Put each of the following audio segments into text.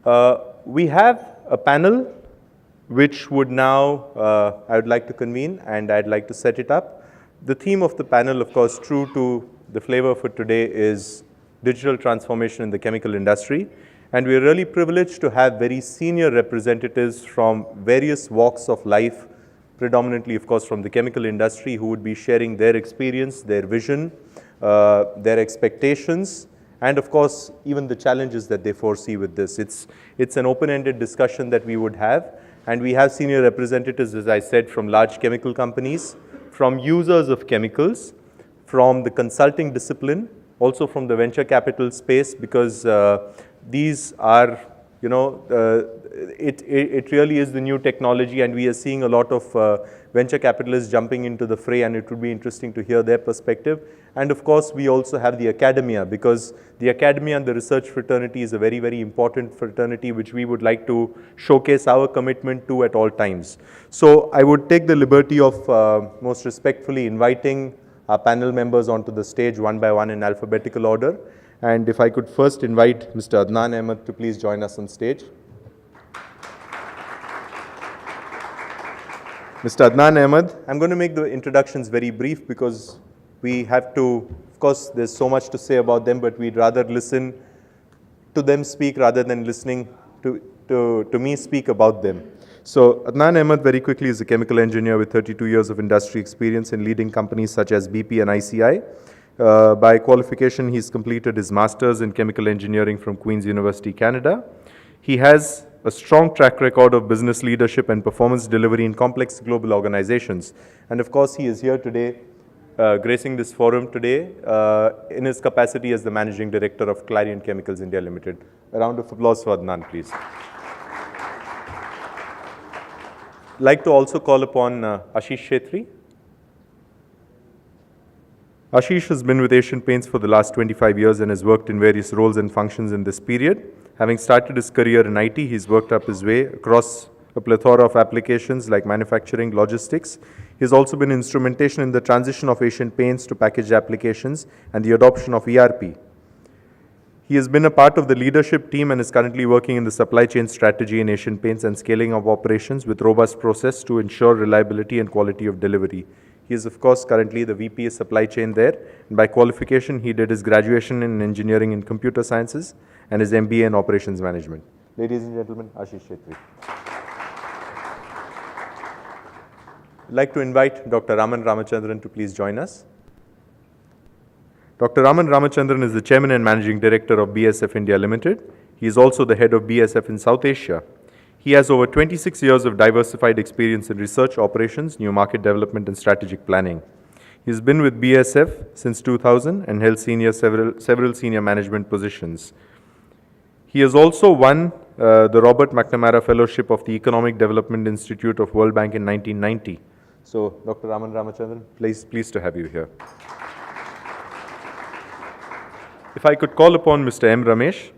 We have a panel which would now, I would like to convene and I'd like to set it up. The theme of the panel, of course, true to the flavor for today, is digital transformation in the chemical industry. And we're really privileged to have very senior representatives from various walks of life, predominantly, of course, from the chemical industry, who would be sharing their experience, their vision, their expectations, and of course, even the challenges that they foresee with this. It's an open-ended discussion that we would have, and we have senior representatives, as I said, from large chemical companies, from users of chemicals, from the consulting discipline, also from the venture capital space, because these are, it really is the new technology, and we are seeing a lot of venture capitalists jumping into the fray, and it would be interesting to hear their perspective. And of course, we also have the academia, because the academia and the research fraternity is a very, very important fraternity which we would like to showcase our commitment to at all times. So I would take the liberty of most respectfully inviting our panel members onto the stage one by one in alphabetical order. And if I could first invite Mr. Adnan Ahmad to please join us on stage. Mr. Adnan Ahmad, I'm going to make the introductions very brief because we have to, of course, there's so much to say about them, but we'd rather listen to them speak rather than listening to me speak about them. So Adnan Ahmad, very quickly, is a chemical engineer with 32 years of industry experience in leading companies such as BP and ICI. By qualification, he's completed his master's in chemical engineering from Queen's University, Canada. He has a strong track record of business leadership and performance delivery in complex global organizations. And of course, he is here today, gracing this forum today in his capacity as the Managing Director of Clariant Chemicals India Limited. A round of applause for Adnan, please. I'd like to also call upon Aashish Khestry. Aashish has been with Asian Paints for the last 25 years and has worked in various roles and functions in this period. Having started his career in IT, he's worked up his way across a plethora of applications like manufacturing, logistics. He's also been instrumentation in the transition of Asian Paints to packaged applications and the adoption of ERP. He has been a part of the leadership team and is currently working in the supply chain strategy in Asian Paints and scaling of operations with robust process to ensure reliability and quality of delivery. He is, of course, currently the VP of supply chain there. And by qualification, he did his graduation in engineering and computer sciences and his MBA in operations management. Ladies and gentlemen, Aashish Khestry. I'd like to invite Dr. Raman Ramachandran to please join us. Dr. Raman Ramachandran is the Chairman and Managing Director of BASF India Limited. He is also the head of BASF in South Asia. He has over 26 years of diversified experience in research, operations, new market development, and strategic planning. He has been with BASF since 2000 and held several senior management positions. He has also won the Robert McNamara Fellowship of the Economic Development Institute of World Bank in 1990. So, Dr. Raman Ramachandran, pleased to have you here. If I could call upon Mr. M. Ramesh.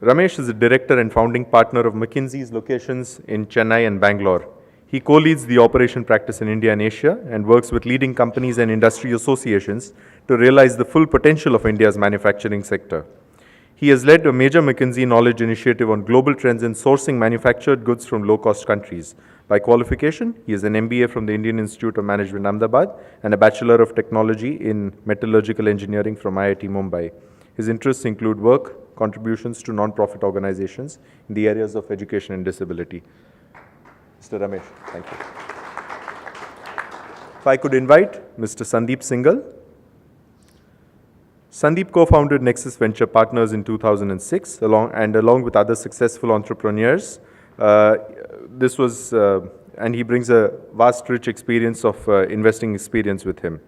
Ramesh is a director and founding partner of McKinsey's locations in Chennai and Bangalore. He co-leads the operation practice in India and Asia and works with leading companies and industry associations to realize the full potential of India's manufacturing sector. He has led a major McKinsey knowledge initiative on global trends in sourcing manufactured goods from low-cost countries. By qualification, he has an MBA from the Indian Institute of Management, Ahmedabad, and a Bachelor of Technology in Metallurgical Engineering from IIT Mumbai. His interests include work, contributions to non-profit organizations in the areas of education and disability. Mr. Ramesh, thank you. If I could invite Mr. Sandeep Singhal. Sandeep co-founded Nexus Venture Partners in 2006 along with other successful entrepreneurs. And he brings a vast, rich experience of investing experience with him.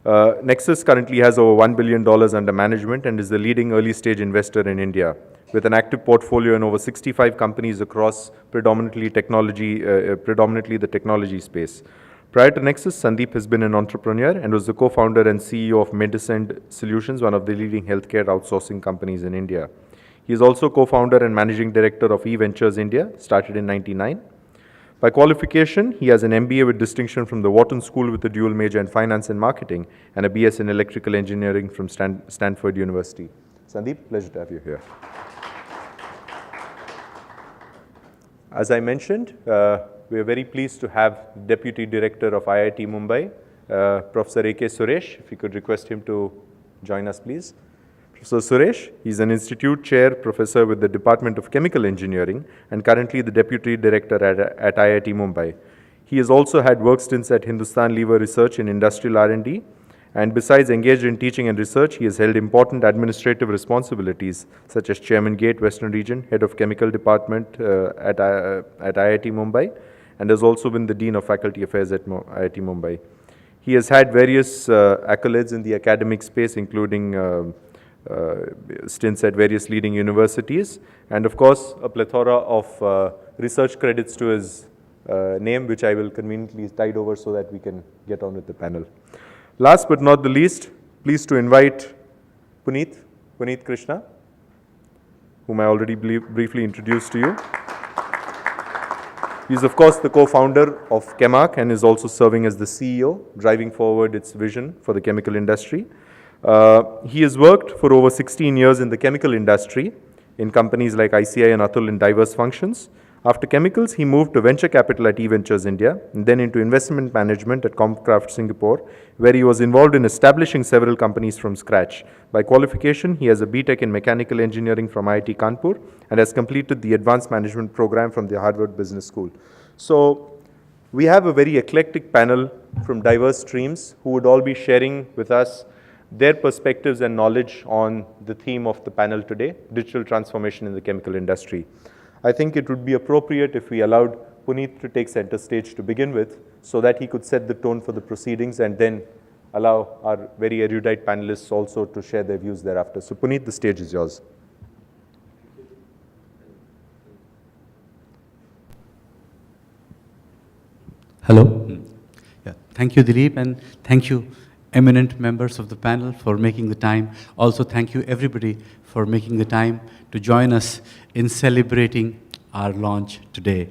Nexus currently has over $1 billion under management and is the leading early-stage investor in India, with an active portfolio in over 65 companies across predominantly the technology space. Prior to Nexus, Sandeep has been an entrepreneur and was the co-founder and CEO of Medicine Solutions, one of the leading healthcare outsourcing companies in India. He is also co-founder and managing director of eVentures India, started in 1999. By qualification, he has an MBA with distinction from the Wharton School with a dual major in finance and marketing and a BS in electrical engineering from Stanford University. Sandeep, pleasure to have you here. As I mentioned, we are very pleased to have Deputy Director of IIT Mumbai, Professor A.K. Suresh. If you could request him to join us, please. Professor Suresh, he's an Institute Chair Professor with the Department of Chemical Engineering and currently the Deputy Director at IIT Mumbai. He has also had work stints at Hindustan Lever Research in Industrial R&D, and besides engaged in teaching and research, he has held important administrative responsibilities such as Chairman Gate Western Region, Head of Chemical Department at IIT Mumbai, and has also been the Dean of Faculty Affairs at IIT Mumbai. He has had various accolades in the academic space, including stints at various leading universities, and of course, a plethora of research credits to his name, which I will conveniently tide over so that we can get on with the panel. Last but not the least, pleased to invite Punit Krishna, whom I already briefly introduced to you. He is, of course, the co-founder of Chemark and is also serving as the CEO, driving forward its vision for the chemical industry. He has worked for over 16 years in the chemical industry in companies like ICI and Atul in diverse functions. After chemicals, he moved to venture capital at eVentures India, and then into investment management at Comcraft Singapore, where he was involved in establishing several companies from scratch. By qualification, he has a BTech in Mechanical Engineering from IIT Kanpur and has completed the Advanced Management program from the Harvard Business School. So we have a very eclectic panel from diverse streams who would all be sharing with us their perspectives and knowledge on the theme of the panel today, digital transformation in the chemical industry. I think it would be appropriate if we allowed Punit to take center stage to begin with so that he could set the tone for the proceedings and then allow our very erudite panelists also to share their views thereafter. So Punit, the stage is yours. Hello. Yeah, thank you, Dilip, and thank you, eminent members of the panel, for making the time. Also, thank you, everybody, for making the time to join us in celebrating our launch today.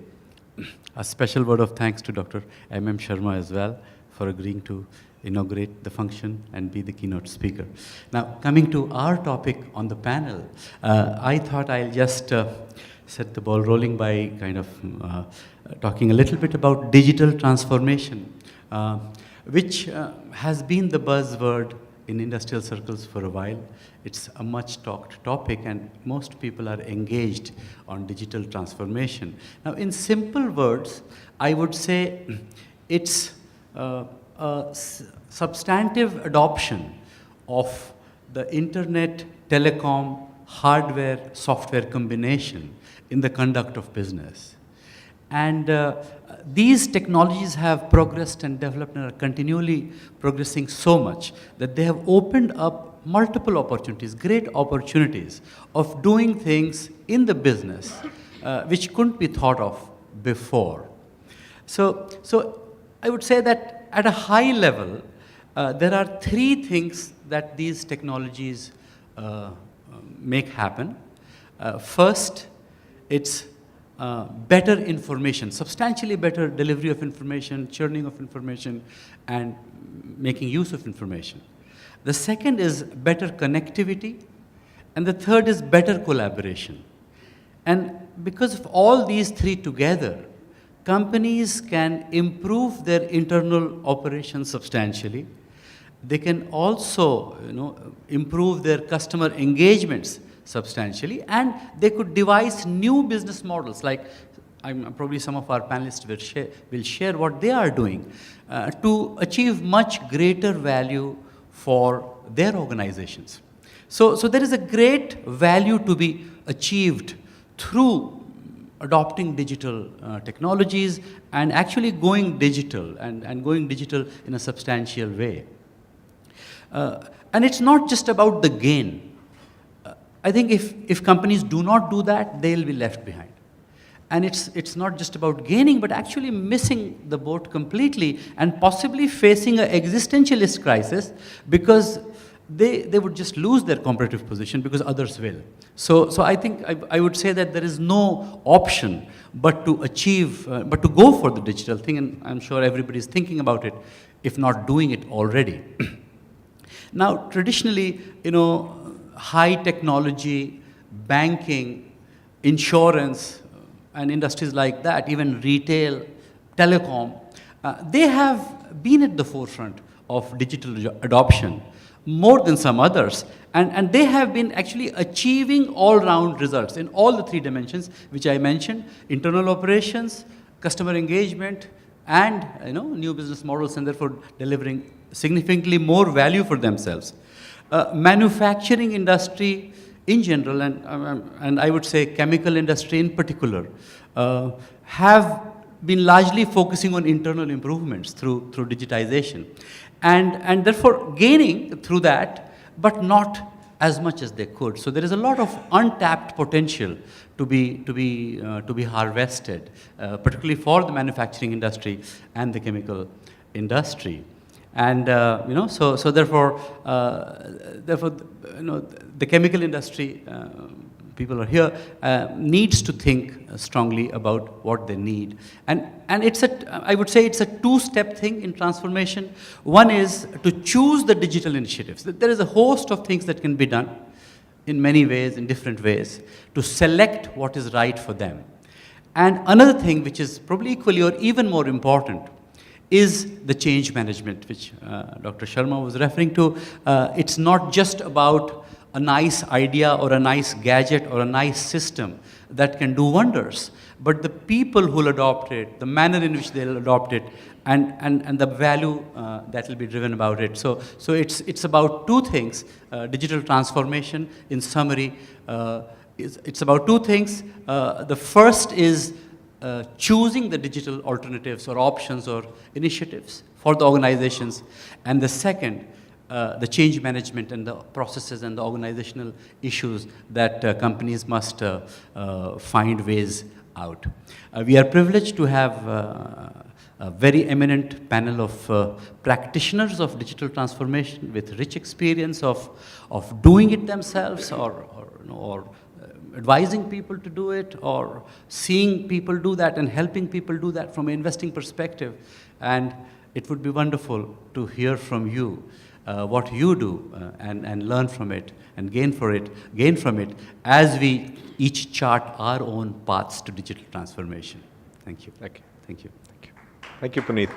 A special word of thanks to Dr. M.M. Sharma as well for agreeing to inaugurate the function and be the keynote speaker. Now, coming to our topic on the panel, I thought I'll just set the ball rolling by kind of talking a little bit about digital transformation, which has been the buzzword in industrial circles for a while. It's a much talked topic and most people are engaged on digital transformation. Now, in simple words, I would say it's a substantive adoption of the internet, telecom, hardware, software combination in the conduct of business. And these technologies have progressed and developed and are continually progressing so much that they have opened up multiple opportunities, great opportunities of doing things in the business which couldn't be thought of before. So I would say that at a high level, there are three things that these technologies make happen. First, it's better information, substantially better delivery of information, churning of information, and making use of information. The second is better connectivity, and the third is better collaboration. And because of all these three together, companies can improve their internal operations substantially. They can also, improve their customer engagements substantially, and they could devise new business models, like probably some of our panelists will share what they are doing to achieve much greater value for their organizations. So there is a great value to be achieved through adopting digital technologies and actually going digital and going digital in a substantial way. And it's not just about the gain. I think if companies do not do that, they'll be left behind. And it's not just about gaining, but actually missing the boat completely and possibly facing an existentialist crisis because they would just lose their competitive position because others will. So I think I would say that there is no option but to achieve, but to go for the digital thing, and I'm sure everybody is thinking about it, if not doing it already. Now, traditionally, high technology, banking, insurance, and industries like that, even retail, telecom, they have been at the forefront of digital adoption more than some others. And they have been actually achieving all-round results in all the three dimensions which I mentioned: internal operations, customer engagement, and new business models, and therefore delivering significantly more value for themselves. Manufacturing industry in general, and I would say chemical industry in particular, have been largely focusing on internal improvements through digitization, and therefore gaining through that, but not as much as they could. So there is a lot of untapped potential to be harvested, particularly for the manufacturing industry and the chemical industry. And so therefore the chemical industry, people are here, needs to think strongly about what they need. And I would say it's a two-step thing in transformation. One is to choose the digital initiatives. There is a host of things that can be done in many ways, in different ways, to select what is right for them. And another thing, which is probably equally or even more important, is the change management, which Dr. Sharma was referring to. It's not just about a nice idea or a nice gadget or a nice system that can do wonders, but the people who will adopt it, the manner in which they'll adopt it, and the value that will be driven about it. So it's about two things. Digital transformation, in summary, it's about two things. The first is choosing the digital alternatives or options or initiatives for the organizations, and the second, the change management and the processes and the organizational issues that companies must find ways out. We are privileged to have a very eminent panel of practitioners of digital transformation with rich experience of doing it themselves, or advising people to do it, or seeing people do that and helping people do that from an investing perspective. And it would be wonderful to hear from you what you do and learn from it and gain from it as we each chart our own paths to digital transformation. Thank you. Okay. Thank you. Thank you. Thank you, Punit.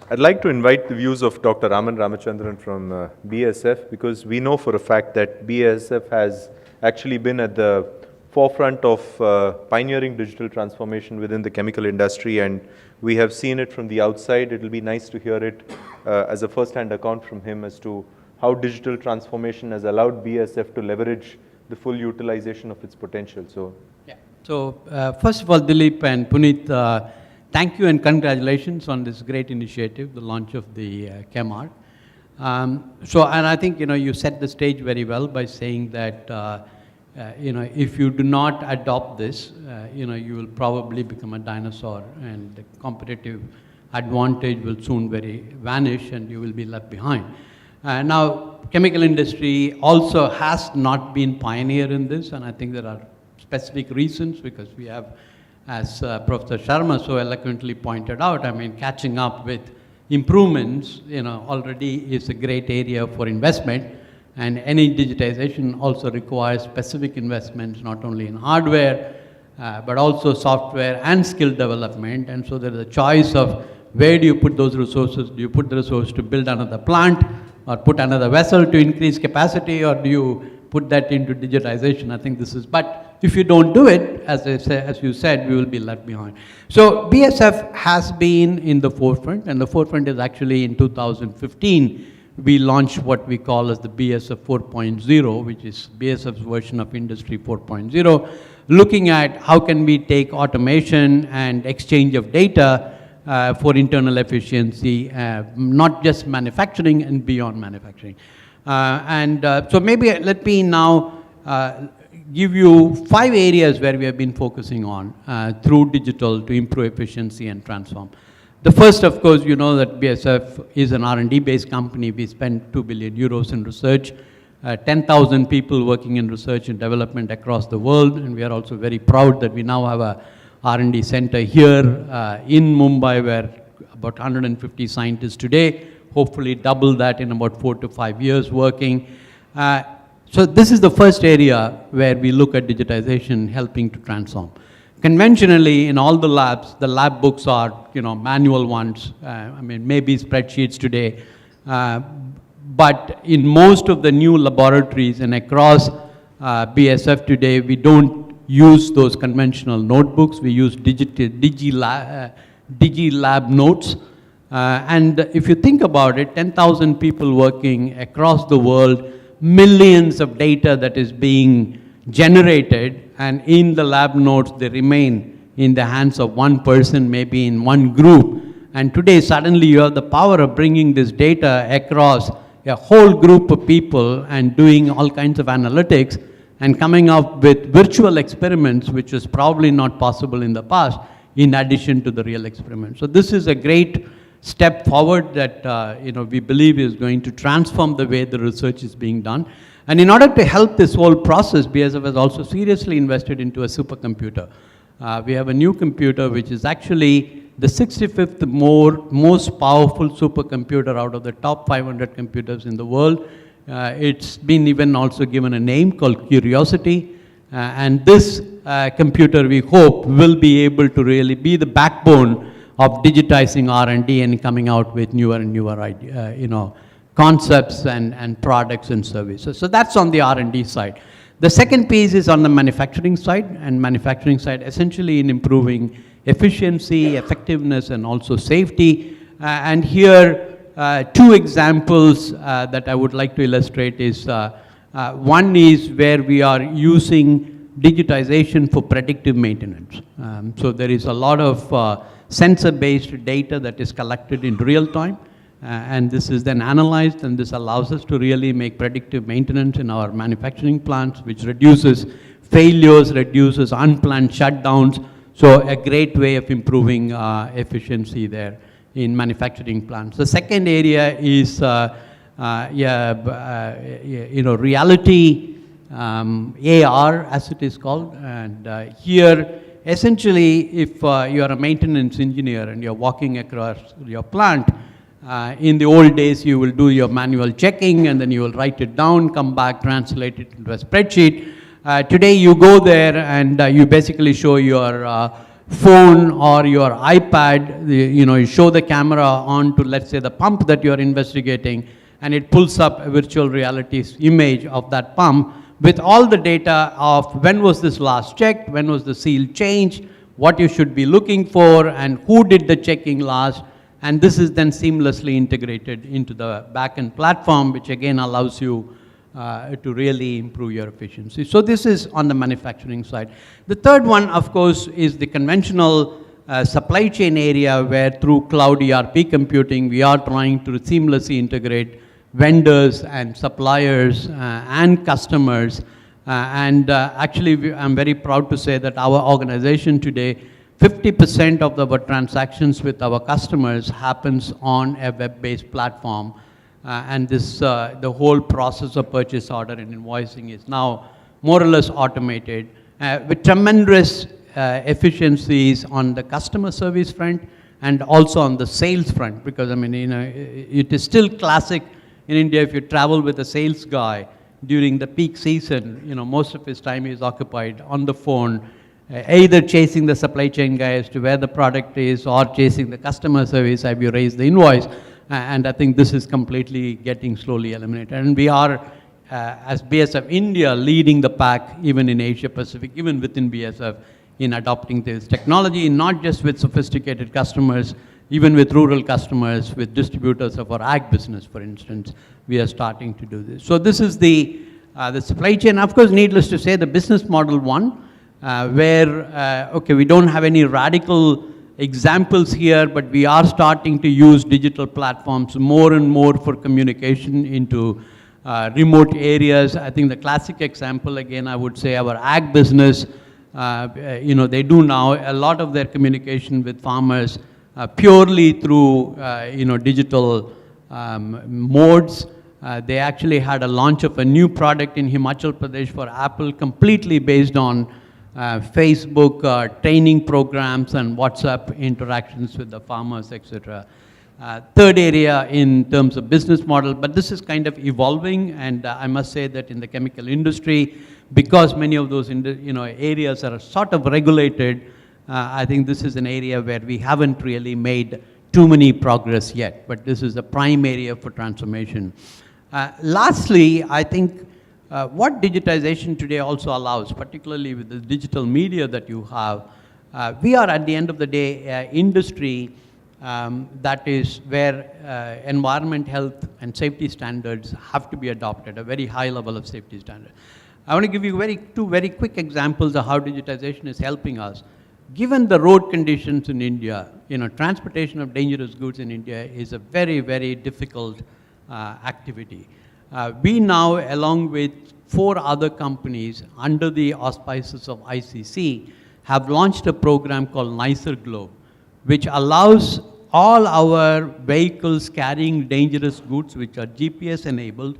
I'd like to invite the views of Dr. Raman Ramachandran from BASF, because we know for a fact that BASF has actually been at the forefront of pioneering digital transformation within the chemical industry, and we have seen it from the outside. It will be nice to hear it as a first-hand account from him as to how digital transformation has allowed BASF to leverage the full utilization of its potential. So first of all, Dilip and Punit, thank you and congratulations on this great initiative, the launch of the ChemArt. And I think you set the stage very well by saying that if you do not adopt this, you will probably become a dinosaur, and the competitive advantage will soon vanish, and you will be left behind. Now, chemical industry also has not been pioneer in this, and I think there are specific reasons, because we have, as Professor Sharma so eloquently pointed out, catching up with improvements, already is a great area for investment. And any digitization also requires specific investments, not only in hardware, but also software and skill development. And so there is a choice of where do you put those resources? Do you put the resource to build another plant, or put another vessel to increase capacity, or do you put that into digitization? I think this is, but if you don't do it, as you said, we will be left behind. So BASF has been in the forefront, and the forefront is actually in 2015. We launched what we call as the BASF 4.0, which is BASF's version of Industry 4.0, looking at how can we take automation and exchange of data for internal efficiency, not just manufacturing and beyond manufacturing. So maybe let me now give you 5 areas where we have been focusing on through digital to improve efficiency and transform. The first, of course, you know that BASF is an R&D based company. We spend 2 billion euros in research, 10,000 people working in research and development across the world, and we are also very proud that we now have a R&D center here in Mumbai, where about 150 scientists today, hopefully double that in about 4 to 5 years working. So this is the first area where we look at digitization helping to transform. Conventionally, in all the labs, the lab books are, manual ones. I mean, maybe spreadsheets today. But in most of the new laboratories and across BASF today, we don't use those conventional notebooks. We use DigiLab notes. And if you think about it, 10,000 people working across the world, millions of data that is being generated, and in the lab notes, they remain in the hands of one person, maybe in one group. And today, suddenly, you have the power of bringing this data across a whole group of people and doing all kinds of analytics and coming up with virtual experiments, which was probably not possible in the past, in addition to the real experiment. So this is a great step forward that we believe is going to transform the way the research is being done. And in order to help this whole process, BASF has also seriously invested into a supercomputer. We have a new computer which is actually the 65th most powerful supercomputer out of the top 500 computers in the world. It's been even also given a name called Curiosity. And this computer, we hope, will be able to really be the backbone of digitizing R&D and coming out with newer and newer concepts and products and services. So that's on the R&D side. The second piece is on the manufacturing side, and manufacturing side essentially in improving efficiency, effectiveness, and also safety. And here, two examples that I would like to illustrate is, one is where we are using digitization for predictive maintenance. So there is a lot of sensor-based data that is collected in real time, and this is then analyzed, and this allows us to really make predictive maintenance in our manufacturing plants, which reduces failures, reduces unplanned shutdowns. So a great way of improving efficiency there in manufacturing plants. The second area is reality AR, as it is called, and here essentially if you are a maintenance engineer and you're walking across your plant, in the old days you will do your manual checking and then you will write it down, come back, translate it into a spreadsheet. Today you go there and you basically show your phone or your iPad, you show the camera onto, let's say, the pump that you're investigating, and it pulls up a virtual reality image of that pump with all the data of when was this last checked, when was the seal changed, what you should be looking for, and who did the checking last. And this is then seamlessly integrated into the backend platform, which again allows you to really improve your efficiency. So this is on the manufacturing side. The third one, of course, is the conventional supply chain area, where through cloud ERP computing, we are trying to seamlessly integrate vendors and suppliers and customers. Actually, I'm very proud to say that our organization today, 50% of our transactions with our customers happens on a web-based platform. And this, the whole process of purchase order and invoicing is now more or less automated with tremendous efficiencies on the customer service front and also on the sales front. Because I mean, it is still classic in India. If you travel with a sales guy during the peak season, most of his time is occupied on the phone, either chasing the supply chain guy as to where the product is, or chasing the customer service, have you raised the invoice? And I think this is completely getting slowly eliminated. And we are, as BASF India, leading the pack, even in Asia Pacific, even within BASF, in adopting this technology, not just with sophisticated customers, even with rural customers, with distributors of our ag business, for instance, we are starting to do this. So this is the supply chain. Of course, needless to say, the business model one, where, okay, we don't have any radical examples here, but we are starting to use digital platforms more and more for communication into remote areas. I think the classic example, again, I would say our ag business, they do now a lot of their communication with farmers purely through, digital modes. They actually had a launch of a new product in Himachal Pradesh for Apple, completely based on Facebook training programs and WhatsApp interactions with the farmers, etc. Third area in terms of business model, but this is kind of evolving, and I must say that in the chemical industry, because many of those areas are sort of regulated, I think this is an area where we haven't really made too many progress yet, but this is a prime area for transformation. Lastly, I think what digitization today also allows, particularly with the digital media that you have, we are at the end of the day industry that is where environment, health, and safety standards have to be adopted, a very high level of safety standard. I want to give you two very quick examples of how digitization is helping us. Given the road conditions in India, transportation of dangerous goods in India is a very, very difficult activity. We now, along with 4 other companies under the auspices of ICC, have launched a program called Nicer Globe, which allows all our vehicles carrying dangerous goods, which are GPS enabled,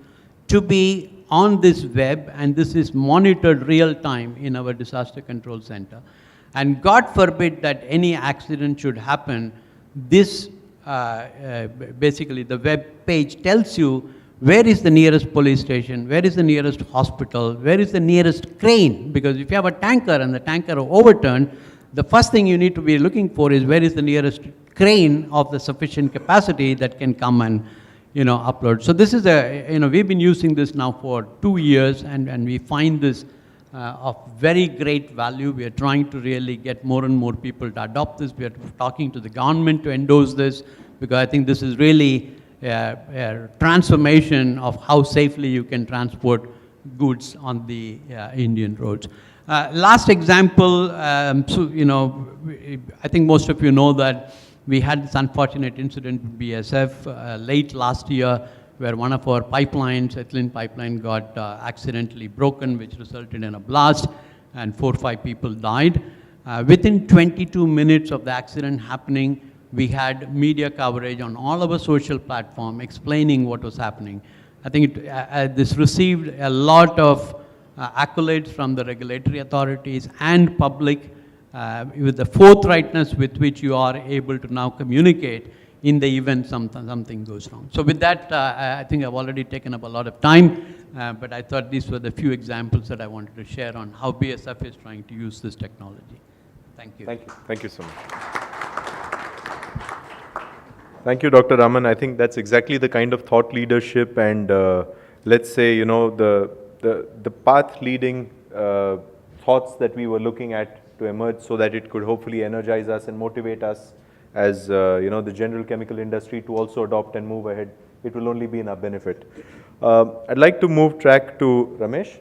to be on this web, and this is monitored real time in our disaster control center. And God forbid that any accident should happen, this basically the web page tells you where is the nearest police station, where is the nearest hospital, where is the nearest crane, because if you have a tanker and the tanker overturned, the first thing you need to be looking for is where is the nearest crane of the sufficient capacity that can come and upload. So this is we've been using this now for 2 years, and we find this of very great value. We are trying to really get more and more people to adopt this. We are talking to the government to endorse this, because I think this is really a transformation of how safely you can transport goods on the Indian roads. Last example, I think most of you know that we had this unfortunate incident with BASF late last year, where one of our pipelines, ethylene pipeline, got accidentally broken, which resulted in a blast, and 4 or 5 people died. Within 22 minutes of the accident happening, we had media coverage on all of our social platforms explaining what was happening. I think this received a lot of accolades from the regulatory authorities and public, with the forthrightness with which you are able to now communicate in the event something goes wrong. So with that, I think I've already taken up a lot of time, but I thought these were the few examples that I wanted to share on how BASF is trying to use this technology. Thank you. Thank you. Thank you so much. Thank you, Dr. Raman. I think that's exactly the kind of thought leadership and let's say, the path leading thoughts that we were looking at to emerge, so that it could hopefully energize us and motivate us as the general chemical industry to also adopt and move ahead. It will only be in our benefit. I'd like to move track to Ramesh.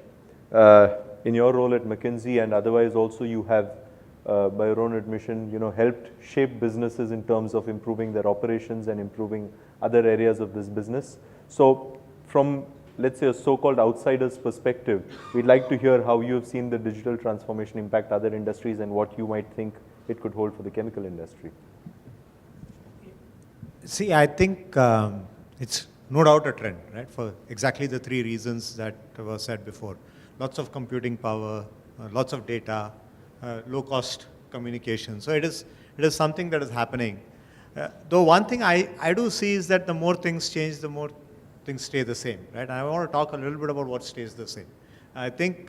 In your role at McKinsey and otherwise also, you have by your own admission, helped shape businesses in terms of improving their operations and improving other areas of this business. So from, let's say, a so-called outsider's perspective, we'd like to hear how you have seen the digital transformation impact other industries and what you might think it could hold for the chemical industry. See, I think it's no doubt a trend, right? For exactly the 3 reasons that were said before. Lots of computing power, lots of data, low-cost communication. So it is something that is happening. Though one thing I do see is that the more things change, the more things stay the same, right? I want to talk a little bit about what stays the same. I think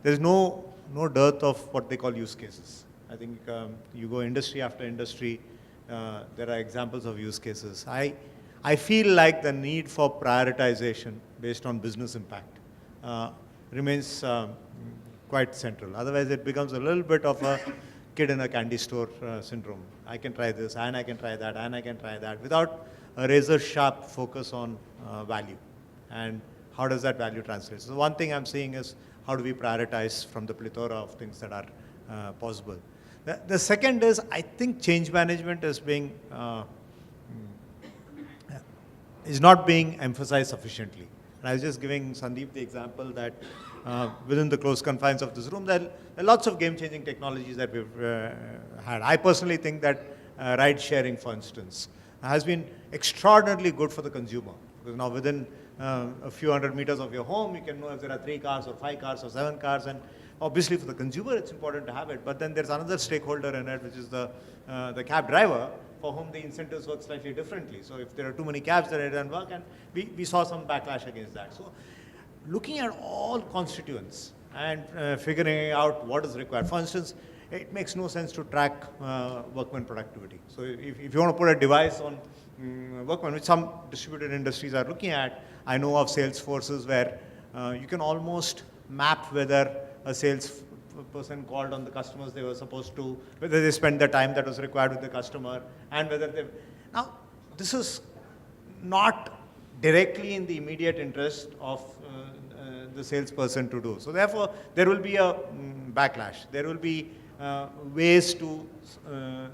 there's no dearth of what they call use cases. I think you go industry after industry, there are examples of use cases. I feel like the need for prioritization based on business impact remains quite central. Otherwise, it becomes a little bit of a kid in a candy store syndrome. I can try this, and I can try that, and I can try that, without a razor-sharp focus on value. And how does that value translate? So one thing I'm seeing is how do we prioritize from the plethora of things that are possible. The second is, I think change management is not being emphasized sufficiently. And I was just giving Sandeep the example that within the close confines of this room, there are lots of game-changing technologies that we've had. I personally think that ride sharing, for instance, has been extraordinarily good for the consumer. Because now within a few hundred meters of your home, you can know if there are 3 cars or 5 cars or 7 cars. And obviously for the consumer, it's important to have it. But then there's another stakeholder in it, which is the cab driver, for whom the incentives work slightly differently. So if there are too many cabs that don't work, and we saw some backlash against that. So looking at all constituents and figuring out what is required. For instance, it makes no sense to track workman productivity. So if you want to put a device on workman, which some distributed industries are looking at, I know of sales forces where you can almost map whether a sales person called on the customers they were supposed to, whether they spent the time that was required with the customer, and whether they... Now, this is not directly in the immediate interest of the salesperson to do. So therefore, there will be a backlash. There will be ways to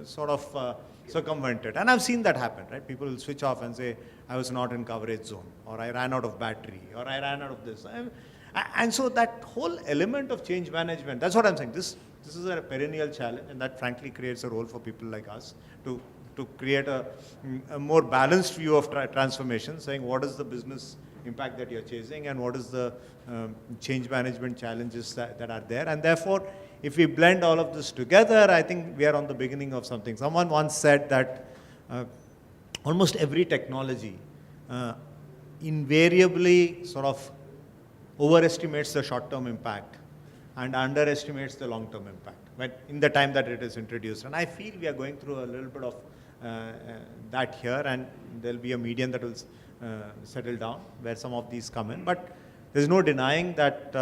sort of circumvent it. And I've seen that happen, right? People will switch off and say, I was not in coverage zone, or I ran out of battery, or I ran out of this. And so that whole element of change management, that's what I'm saying. This is a perennial challenge, and that frankly creates a role for people like us to create a more balanced view of transformation, saying what is the business impact that you're chasing and what is the change management challenges that are there. And therefore, if we blend all of this together, I think we are on the beginning of something. Someone once said that almost every technology invariably sort of overestimates the short-term impact and underestimates the long-term impact in the time that it is introduced. And I feel we are going through a little bit of that here, and there'll be a median that will settle down where some of these come in. But there's no denying that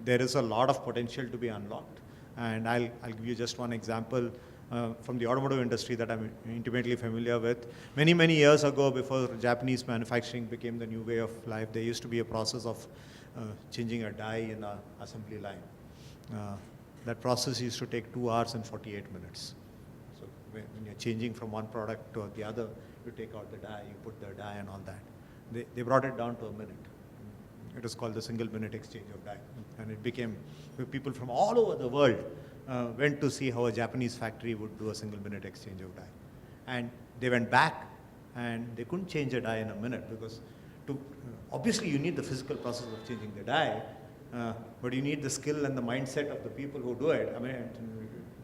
there is a lot of potential to be unlocked. And I'll give you just one example from the automotive industry that I'm intimately familiar with. Many, many years ago, before Japanese manufacturing became the new way of life, there used to be a process of changing a die in an assembly line. That process used to take 2 hours and 48 minutes. So when you're changing from one product to the other, you take out the die, you put the die and all that. They brought it down to a minute. It was called the single minute exchange of die. And it became, people from all over the world went to see how a Japanese factory would do a single minute exchange of die. And they went back and they couldn't change a die in a minute because obviously you need the physical process of changing the die, but you need the skill and the mindset of the people who do it,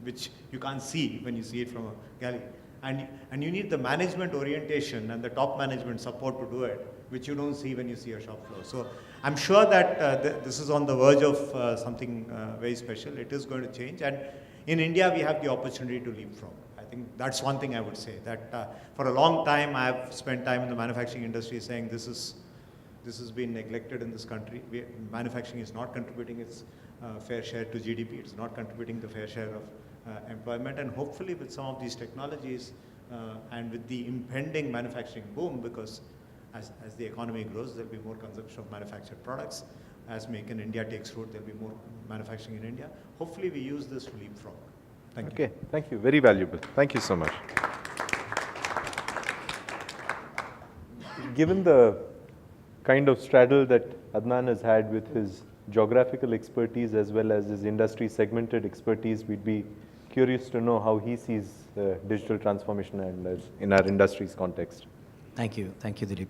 which you can't see when you see it from a gallery. And you need the management orientation and the top management support to do it, which you don't see when you see a shop floor. So I'm sure that this is on the verge of something very special. It is going to change. And in India, we have the opportunity to leapfrog. I think that's one thing I would say, that for a long time, I've spent time in the manufacturing industry saying this has been neglected in this country. Manufacturing is not contributing its fair share to GDP. It's not contributing the fair share of employment. And hopefully with some of these technologies and with the impending manufacturing boom, because as the economy grows, there'll be more consumption of manufactured products. As Make in India takes root, there'll be more manufacturing in India. Hopefully we use this to leapfrog. Thank you. Okay, thank you. Very valuable. Thank you so much. Given the kind of straddle that Adnan has had with his geographical expertise as well as his industry segmented expertise, we'd be curious to know how he sees digital transformation in our industry's context. Thank you, Dilip.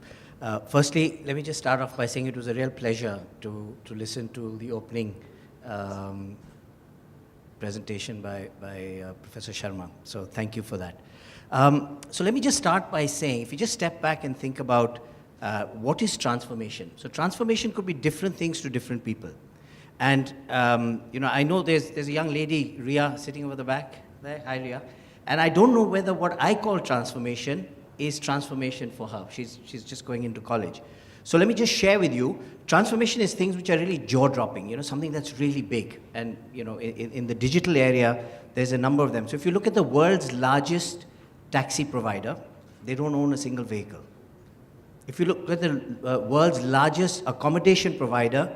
Firstly, let me just start off by saying it was a real pleasure to listen to the opening presentation by Professor Sharma. So thank you for that. So let me just start by saying, if you just step back and think about what is transformation. So transformation could be different things to different people. And I know there's a young lady, Ria, sitting over the back there. Hi, Ria. And I don't know whether what I call transformation is transformation for her. She's just going into college. So let me just share with you, transformation is things which are really jaw-dropping, something that's really big. And in the digital area, there's a number of them. So if you look at the world's largest taxi provider, they don't own a single vehicle. If you look at the world's largest accommodation provider,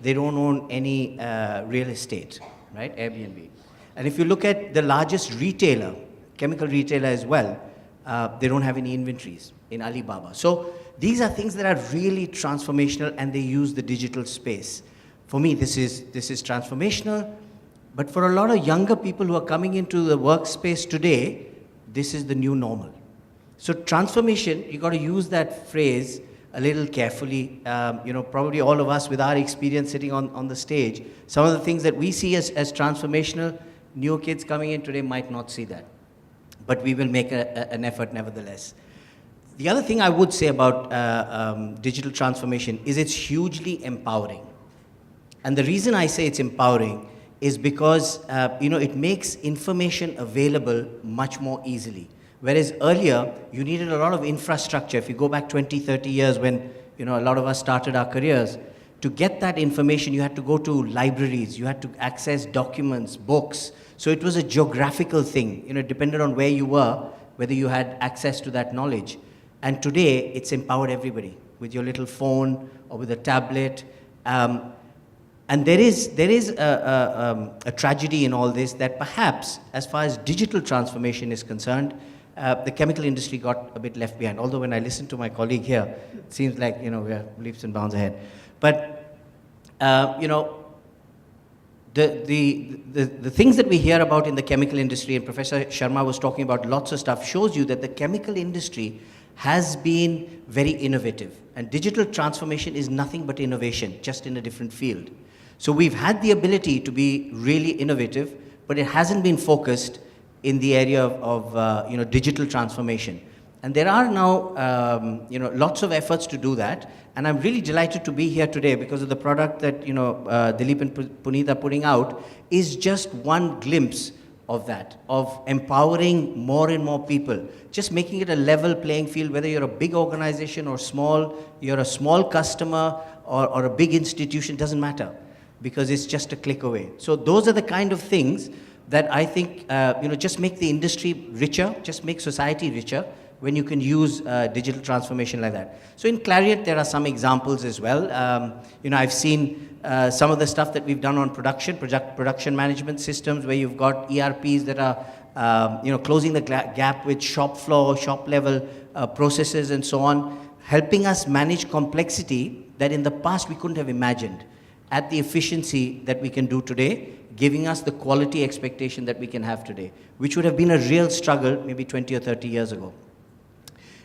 they don't own any real estate, right? Airbnb. And if you look at the largest retailer, chemical retailer as well, they don't have any inventories in Alibaba. So these are things that are really transformational, and they use the digital space. For me, this is transformational, but for a lot of younger people who are coming into the workspace today, this is the new normal. So transformation, you got to use that phrase a little carefully. Probably all of us with our experience sitting on the stage, some of the things that we see as transformational, new kids coming in today might not see that. but we will make an effort nevertheless. The other thing I would say about digital transformation is it's hugely empowering. And the reason I say it's empowering is because it makes information available much more easily. Whereas earlier, you needed a lot of infrastructure. If you go back 20, 30 years when a lot of us started our careers, to get that information, you had to go to libraries, you had to access documents, books. So it was a geographical thing. It depended on where you were, whether you had access to that knowledge. And today, it's empowered everybody with your little phone or with a tablet. And there is a tragedy in all this that perhaps, as far as digital transformation is concerned, the chemical industry got a bit left behind. Although when I listen to my colleague here, it seems like we're leaps and bounds ahead. But the things that we hear about in the chemical industry, and Professor Sharma was talking about lots of stuff, shows you that the chemical industry has been very innovative. And digital transformation is nothing but innovation, just in a different field. So we've had the ability to be really innovative, but it hasn't been focused in the area of digital transformation. And there are now lots of efforts to do that. And I'm really delighted to be here today because of the product that Dilip and Punit are putting out is just one glimpse of that, of empowering more and more people, just making it a level playing field, whether you're a big organization or small, you're a small customer or a big institution, doesn't matter, because it's just a click away. So those are the kind of things that I think just make the industry richer, just make society richer when you can use digital transformation like that. So in Clariant, there are some examples as well. I've seen some of the stuff that we've done on production management systems, where you've got ERPs that are closing the gap with shop floor, shop level processes and so on, helping us manage complexity that in the past we couldn't have imagined, at the efficiency that we can do today, giving us the quality expectation that we can have today, which would have been a real struggle maybe 20 or 30 years ago.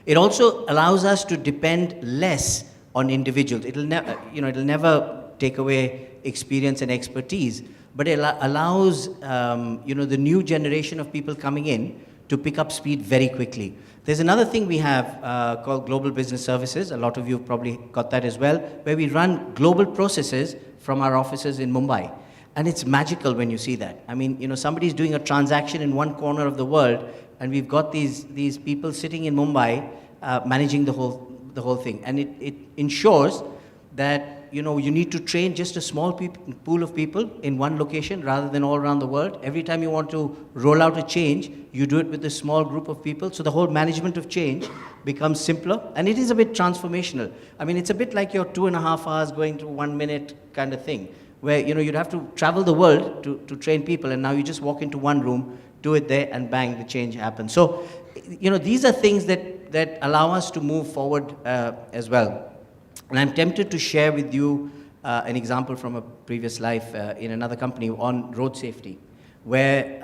It also allows us to depend less on individuals. It'll never take away experience and expertise, but it allows the new generation of people coming in to pick up speed very quickly. There's another thing we have called Global Business Services. A lot of you have probably got that as well, where we run global processes from our offices in Mumbai. And it's magical when you see that. I mean, somebody's doing a transaction in one corner of the world, and we've got these people sitting in Mumbai managing the whole thing. And it ensures that you need to train just a small pool of people in one location rather than all around the world. Every time you want to roll out a change, you do it with a small group of people. So the whole management of change becomes simpler, and it is a bit transformational. I mean, it's a bit like your 2.5 hours going to 1 minute kind of thing, where you'd have to travel the world to train people, and now you just walk into one room, do it there, and bang, the change happens. So, these are things that allow us to move forward as well. And I'm tempted to share with you an example from a previous life in another company on road safety, where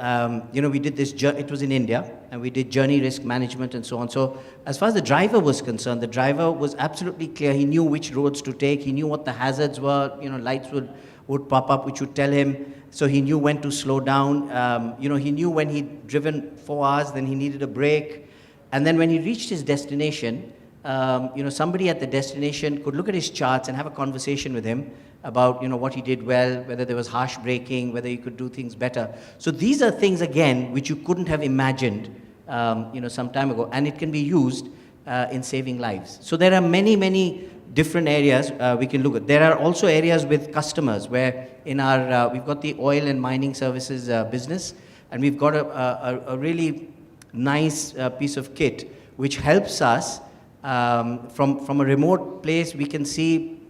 we did this. It was in India, and we did journey risk management and so on. So as far as the driver was concerned, the driver was absolutely clear. He knew which roads to take. He knew what the hazards were. Lights would pop up, which would tell him. So he knew when to slow down. He knew when he'd driven 4 hours, then he needed a break. And then when he reached his destination, somebody at the destination could look at his charts and have a conversation with him about, what he did well, whether there was harsh braking, whether he could do things better. So these are things, again, which you couldn't have imagined, some time ago, and it can be used in saving lives. So there are many, many different areas we can look at. There are also areas with customers where in our, we've got the oil and mining services business, and we've got a really nice piece of kit which helps us from a remote place. We can see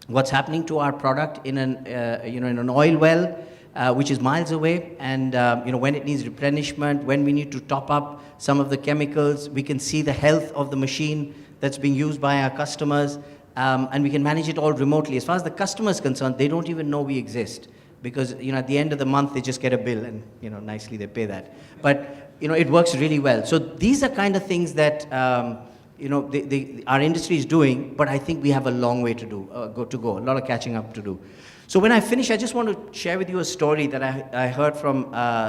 what's happening to our product in an oil well, which is miles away, and when it needs replenishment, when we need to top up some of the chemicals. We can see the health of the machine that's being used by our customers, and we can manage it all remotely. As far as the customer is concerned, they don't even know we exist, because at the end of the month they just get a bill, and nicely they pay that. But it works really well. So these are kind of things that our industry is doing, but I think we have a long way to go, a lot of catching up to do. So when I finish, I just want to share with you a story that I heard from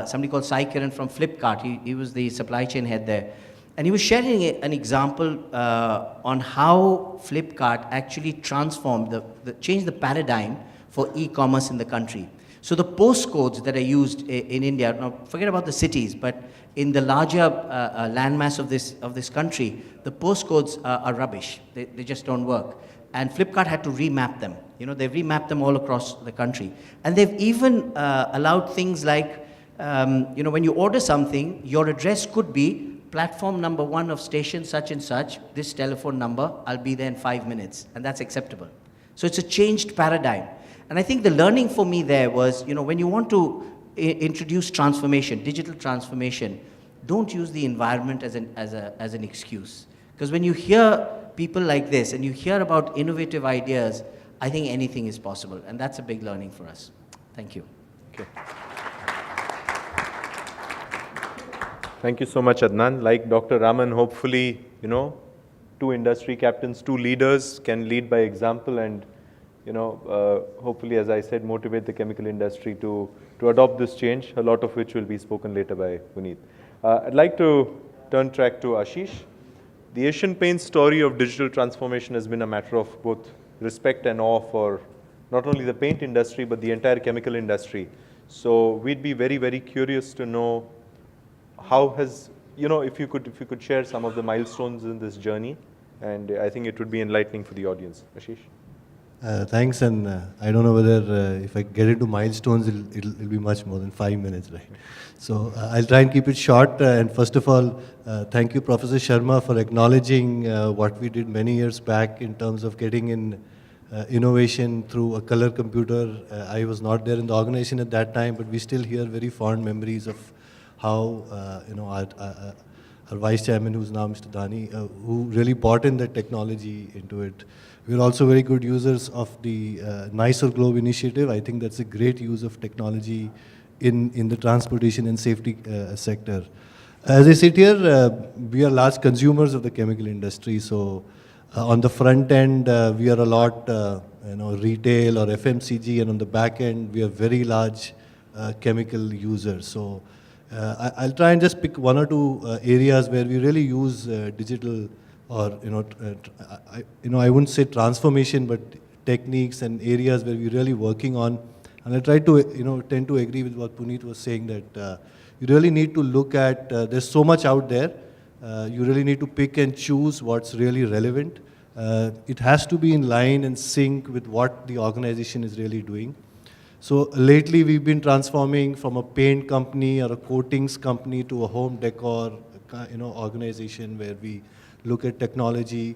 somebody called Sai Kiran from Flipkart. He was the supply chain head there. And he was sharing an example on how Flipkart actually transformed, changed the paradigm for e-commerce in the country. So the postcodes that are used in India, now forget about the cities, but in the larger landmass of this country, the postcodes are rubbish. They just don't work. And Flipkart had to remap them. They've remapped them all across the country. And they've even allowed things like, when you order something, your address could be platform number 1 of station such and such, this telephone number, I'll be there in 5 minutes. And that's acceptable. So it's a changed paradigm. And I think the learning for me there was, when you want to introduce transformation, digital transformation, don't use the environment as an excuse. Because when you hear people like this and you hear about innovative ideas, I think anything is possible. And that's a big learning for us. Thank you. Okay. Thank you so much, Adnan. Like Dr. Raman, hopefully, 2 industry captains, 2 leaders can lead by example and, hopefully, as I said, motivate the chemical industry to adopt this change, a lot of which will be spoken later by Punit. I'd like to turn track to Aashish. The Asian Paints story of digital transformation has been a matter of both respect and awe for not only the paint industry, but the entire chemical industry. So we'd be very, very curious to know how has, if you could share some of the milestones in this journey, and I think it would be enlightening for the audience. Aashish? Thanks, and I don't know whether if I get into milestones, it'll be much more than 5 minutes, right? So I'll try and keep it short. And first of all, thank you, Professor Sharma, for acknowledging what we did many years back in terms of getting in innovation through a color computer. I was not there in the organization at that time, but we still hear very fond memories of how our vice chairman, who's now Mr. Dani, who really brought in that technology into it. We're also very good users of the Nicer Globe initiative. I think that's a great use of technology in the transportation and safety sector. As I sit here, we are large consumers of the chemical industry. So on the front end, we are a lot, retail or FMCG, and on the back end, we are very large chemical users. So I'll try and just pick 1 or 2 areas where we really use digital, or I wouldn't say transformation, but techniques and areas where we're really working on. And I try to tend to agree with what Punit was saying, that you really need to look at, there's so much out there. You really need to pick and choose what's really relevant. It has to be in line and sync with what the organization is really doing. So lately we've been transforming from a paint company or a coatings company to a home decor organization where we look at technology,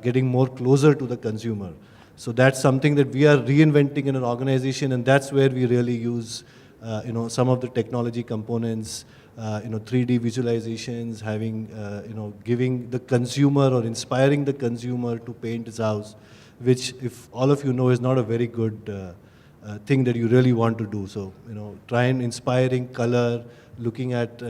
getting more closer to the consumer. So that's something that we are reinventing in an organization, and that's where we really use some of the technology components, 3D visualizations, having, giving the consumer or inspiring the consumer to paint his house, which, if all of you know, is not a very good thing that you really want to do. So, try and inspiring color, looking at,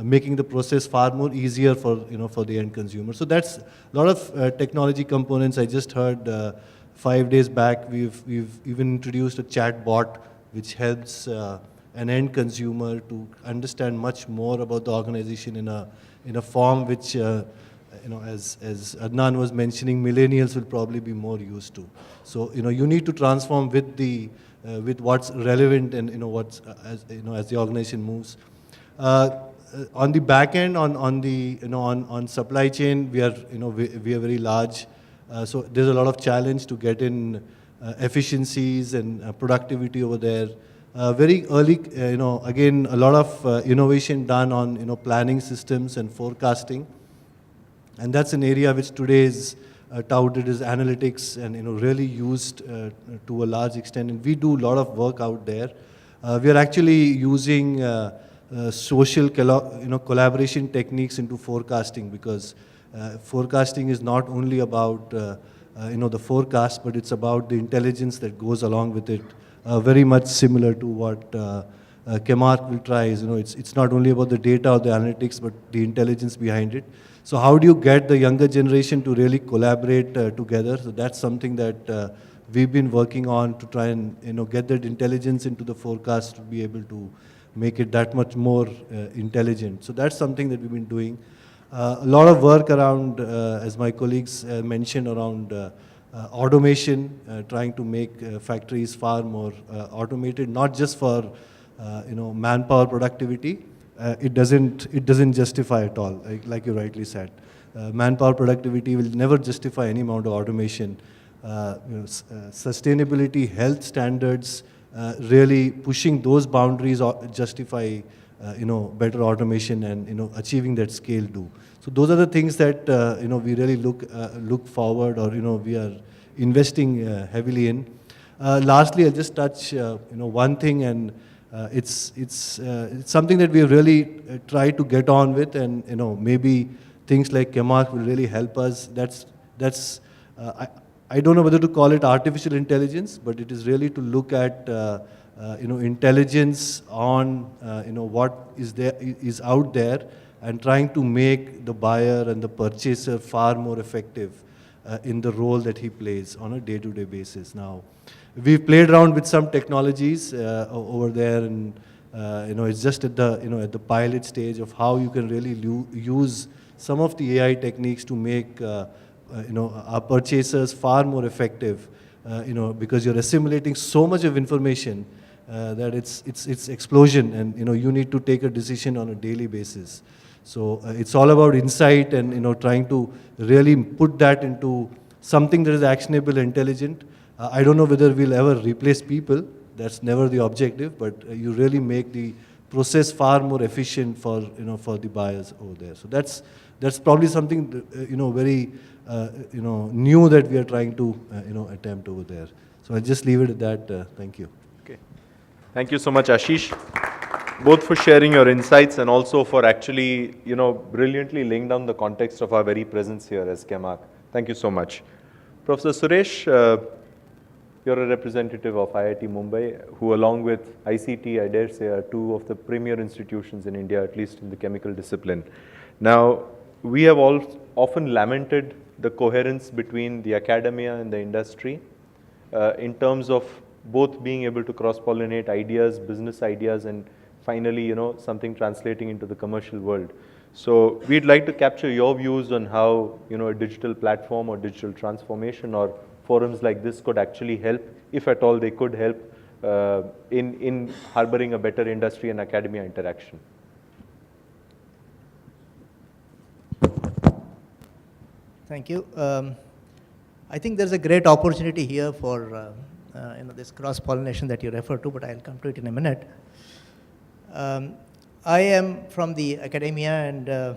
making the process far more easier for, for the end consumer. So that's a lot of technology components. I just heard 5 days back, we've even introduced a chat bot which helps an end consumer to understand much more about the organization in a form which, as Adnan was mentioning, millennials will probably be more used to. So, you need to transform with what's relevant and, what's, as the organization moves. On the back end, on supply chain, we are very large. So there's a lot of challenge to get in efficiencies and productivity over there. Very early, again, a lot of innovation done on, planning systems and forecasting. And that's an area which today is touted as analytics and, really used to a large extent. And we do a lot of work out there. We are actually using social collaboration techniques into forecasting, because forecasting is not only about the forecast, but it's about the intelligence that goes along with it. Very much similar to what Chemark will try. It's not only about the data or the analytics, but the intelligence behind it. So how do you get the younger generation to really collaborate together? So that's something that we've been working on to try and get that intelligence into the forecast to be able to make it that much more intelligent. So that's something that we've been doing. A lot of work around, as my colleagues mentioned, around automation, trying to make factories far more automated, not just for manpower productivity. It doesn't justify at all, like you rightly said. Manpower productivity will never justify any amount of automation. Sustainability, health standards, really pushing those boundaries justify better automation and achieving that scale too. So those are the things that we really look forward, or we are investing heavily in. Lastly, I'll just touch one thing, and it's something that we really tried to get on with, and maybe things like Chemark will really help us. I don't know whether to call it artificial intelligence, but it is really to look at intelligence on what is out there, and trying to make the buyer and the purchaser far more effective in the role that he plays on a day-to-day basis. Now, we've played around with some technologies over there, and it's just at the pilot stage of how you can really use some of the AI techniques to make our purchasers far more effective. Because you're assimilating so much of information that it's explosion, and you need to take a decision on a daily basis. So it's all about insight and trying to really put that into something that is actionable, intelligent. I don't know whether we'll ever replace people. That's never the objective, but you really make the process far more efficient for the buyers over there. So that's probably something very new that we are trying to attempt over there. So I'll just leave it at that. Thank you. Okay. Thank you so much, Aashish, both for sharing your insights and also for actually brilliantly laying down the context of our very presence here as Chemark. Thank you so much. Professor Suresh, you're a representative of IIT Mumbai, who along with ICT, I dare say, are two of the premier institutions in India, at least in the chemical discipline. Now, we have all often lamented the coherence between the academia and the industry in terms of both being able to cross-pollinate ideas, business ideas, and finally, something translating into the commercial world. So we'd like to capture your views on how, a digital platform or digital transformation or forums like this could actually help, if at all they could help, in harboring a better industry and academia interaction. Thank you. I think there's a great opportunity here for this cross-pollination that you refer to, but I'll come to it in a minute. I am from the academia, and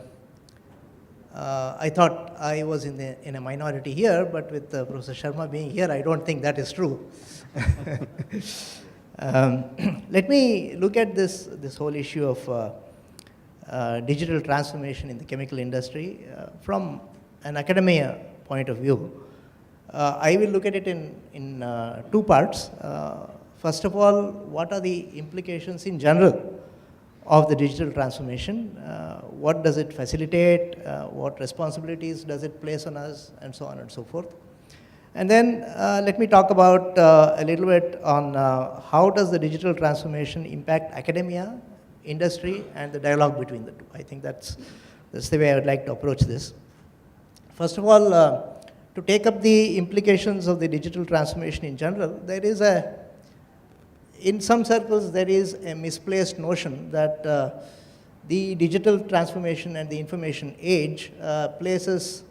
I thought I was in a minority here, but with Professor Sharma being here, I don't think that is true. Let me look at this whole issue of digital transformation in the chemical industry from an academia point of view. I will look at it in two parts. First of all, what are the implications in general of the digital transformation? What does it facilitate? What responsibilities does it place on us? And so on and so forth. And then let me talk about a little bit on how does the digital transformation impact academia, industry, and the dialogue between the two. I think that's the way I would like to approach this. First of all, to take up the implications of the digital transformation in general, in some circles, there is a misplaced notion that the digital transformation and the information age places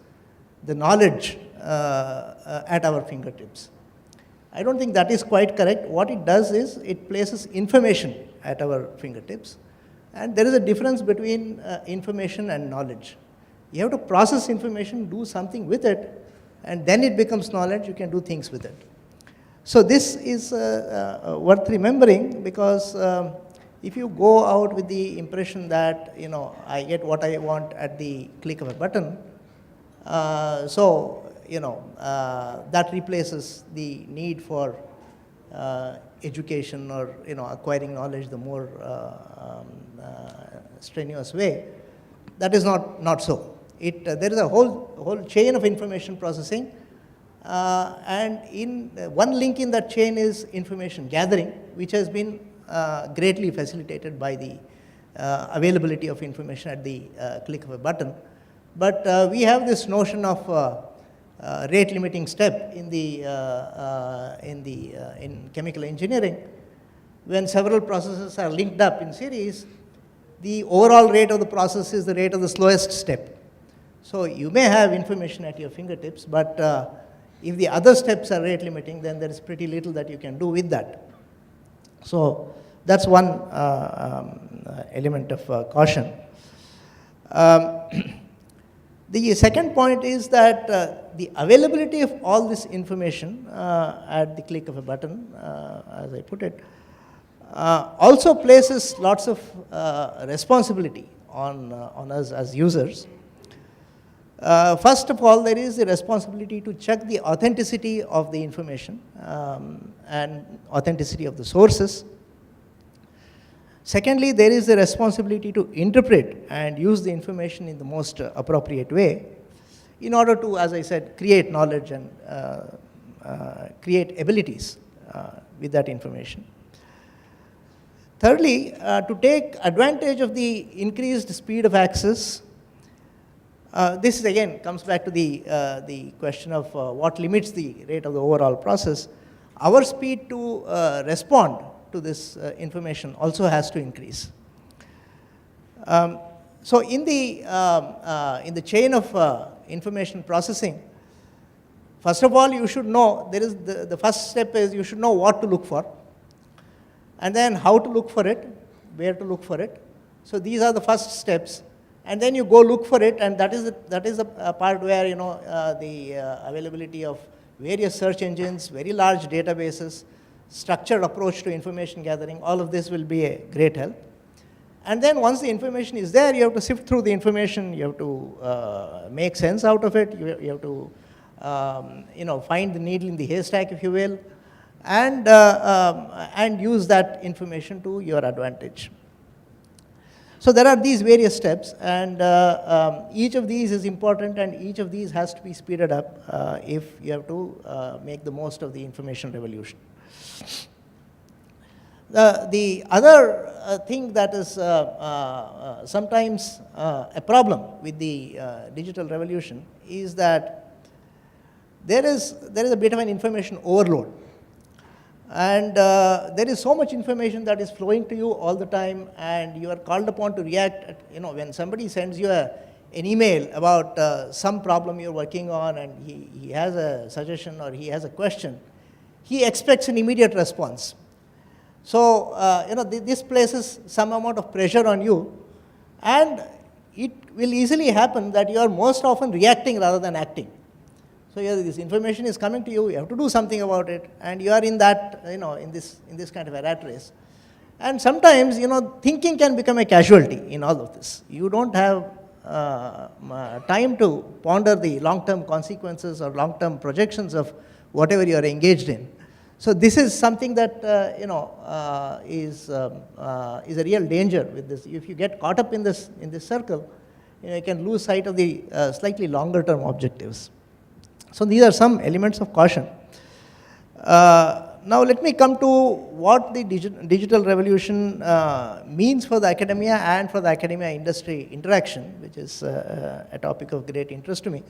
the knowledge at our fingertips. I don't think that is quite correct. What it does is it places information at our fingertips, and there is a difference between information and knowledge. You have to process information, do something with it, and then it becomes knowledge. You can do things with it. So this is worth remembering, because if you go out with the impression that I get what I want at the click of a button, that replaces the need for education or acquiring knowledge the more strenuous way. That is not so. there is a whole chain of information processing, and one link in that chain is information gathering, which has been greatly facilitated by the availability of information at the click of a button. But we have this notion of rate limiting step in chemical engineering. When several processes are linked up in series, the overall rate of the process is the rate of the slowest step. So you may have information at your fingertips, but if the other steps are rate limiting, then there is pretty little that you can do with that. So that's one element of caution. The second point is that the availability of all this information at the click of a button, as I put it, also places lots of responsibility on us as users. First of all, there is the responsibility to check the authenticity of the information and authenticity of the sources. Secondly, there is the responsibility to interpret and use the information in the most appropriate way in order to, as I said, create knowledge and create abilities with that information. Thirdly, to take advantage of the increased speed of access, this is again comes back to the question of what limits the rate of the overall process. Our speed to respond to this information also has to increase. So in the chain of information processing, first of all, you should know, there is the first step is you should know what to look for, and then how to look for it, where to look for it. So these are the first steps, and then you go look for it, and that is a part where the availability of various search engines, very large databases, structured approach to information gathering, all of this will be a great help. And then once the information is there, you have to sift through the information, you have to make sense out of it, you have to find the needle in the haystack, if you will, and use that information to your advantage. So there are these various steps, and each of these is important, and each of these has to be speeded up if you have to make the most of the information revolution. The other thing that is sometimes a problem with the digital revolution is that there is a bit of an information overload. And there is so much information that is flowing to you all the time, and you are called upon to react. When somebody sends you an email about some problem you're working on, and he has a suggestion or he has a question, he expects an immediate response. So this places some amount of pressure on you, and it will easily happen that you are most often reacting rather than acting. So this information is coming to you, you have to do something about it, and you are in that, in this kind of a rat race. And sometimes, thinking can become a casualty in all of this. You don't have time to ponder the long-term consequences or long-term projections of whatever you are engaged in. So this is something that is a real danger with this. If you get caught up in this circle, you can lose sight of the slightly longer-term objectives. So these are some elements of caution. Now let me come to what the digital revolution means for the academia and for the academia industry interaction, which is a topic of great interest to me.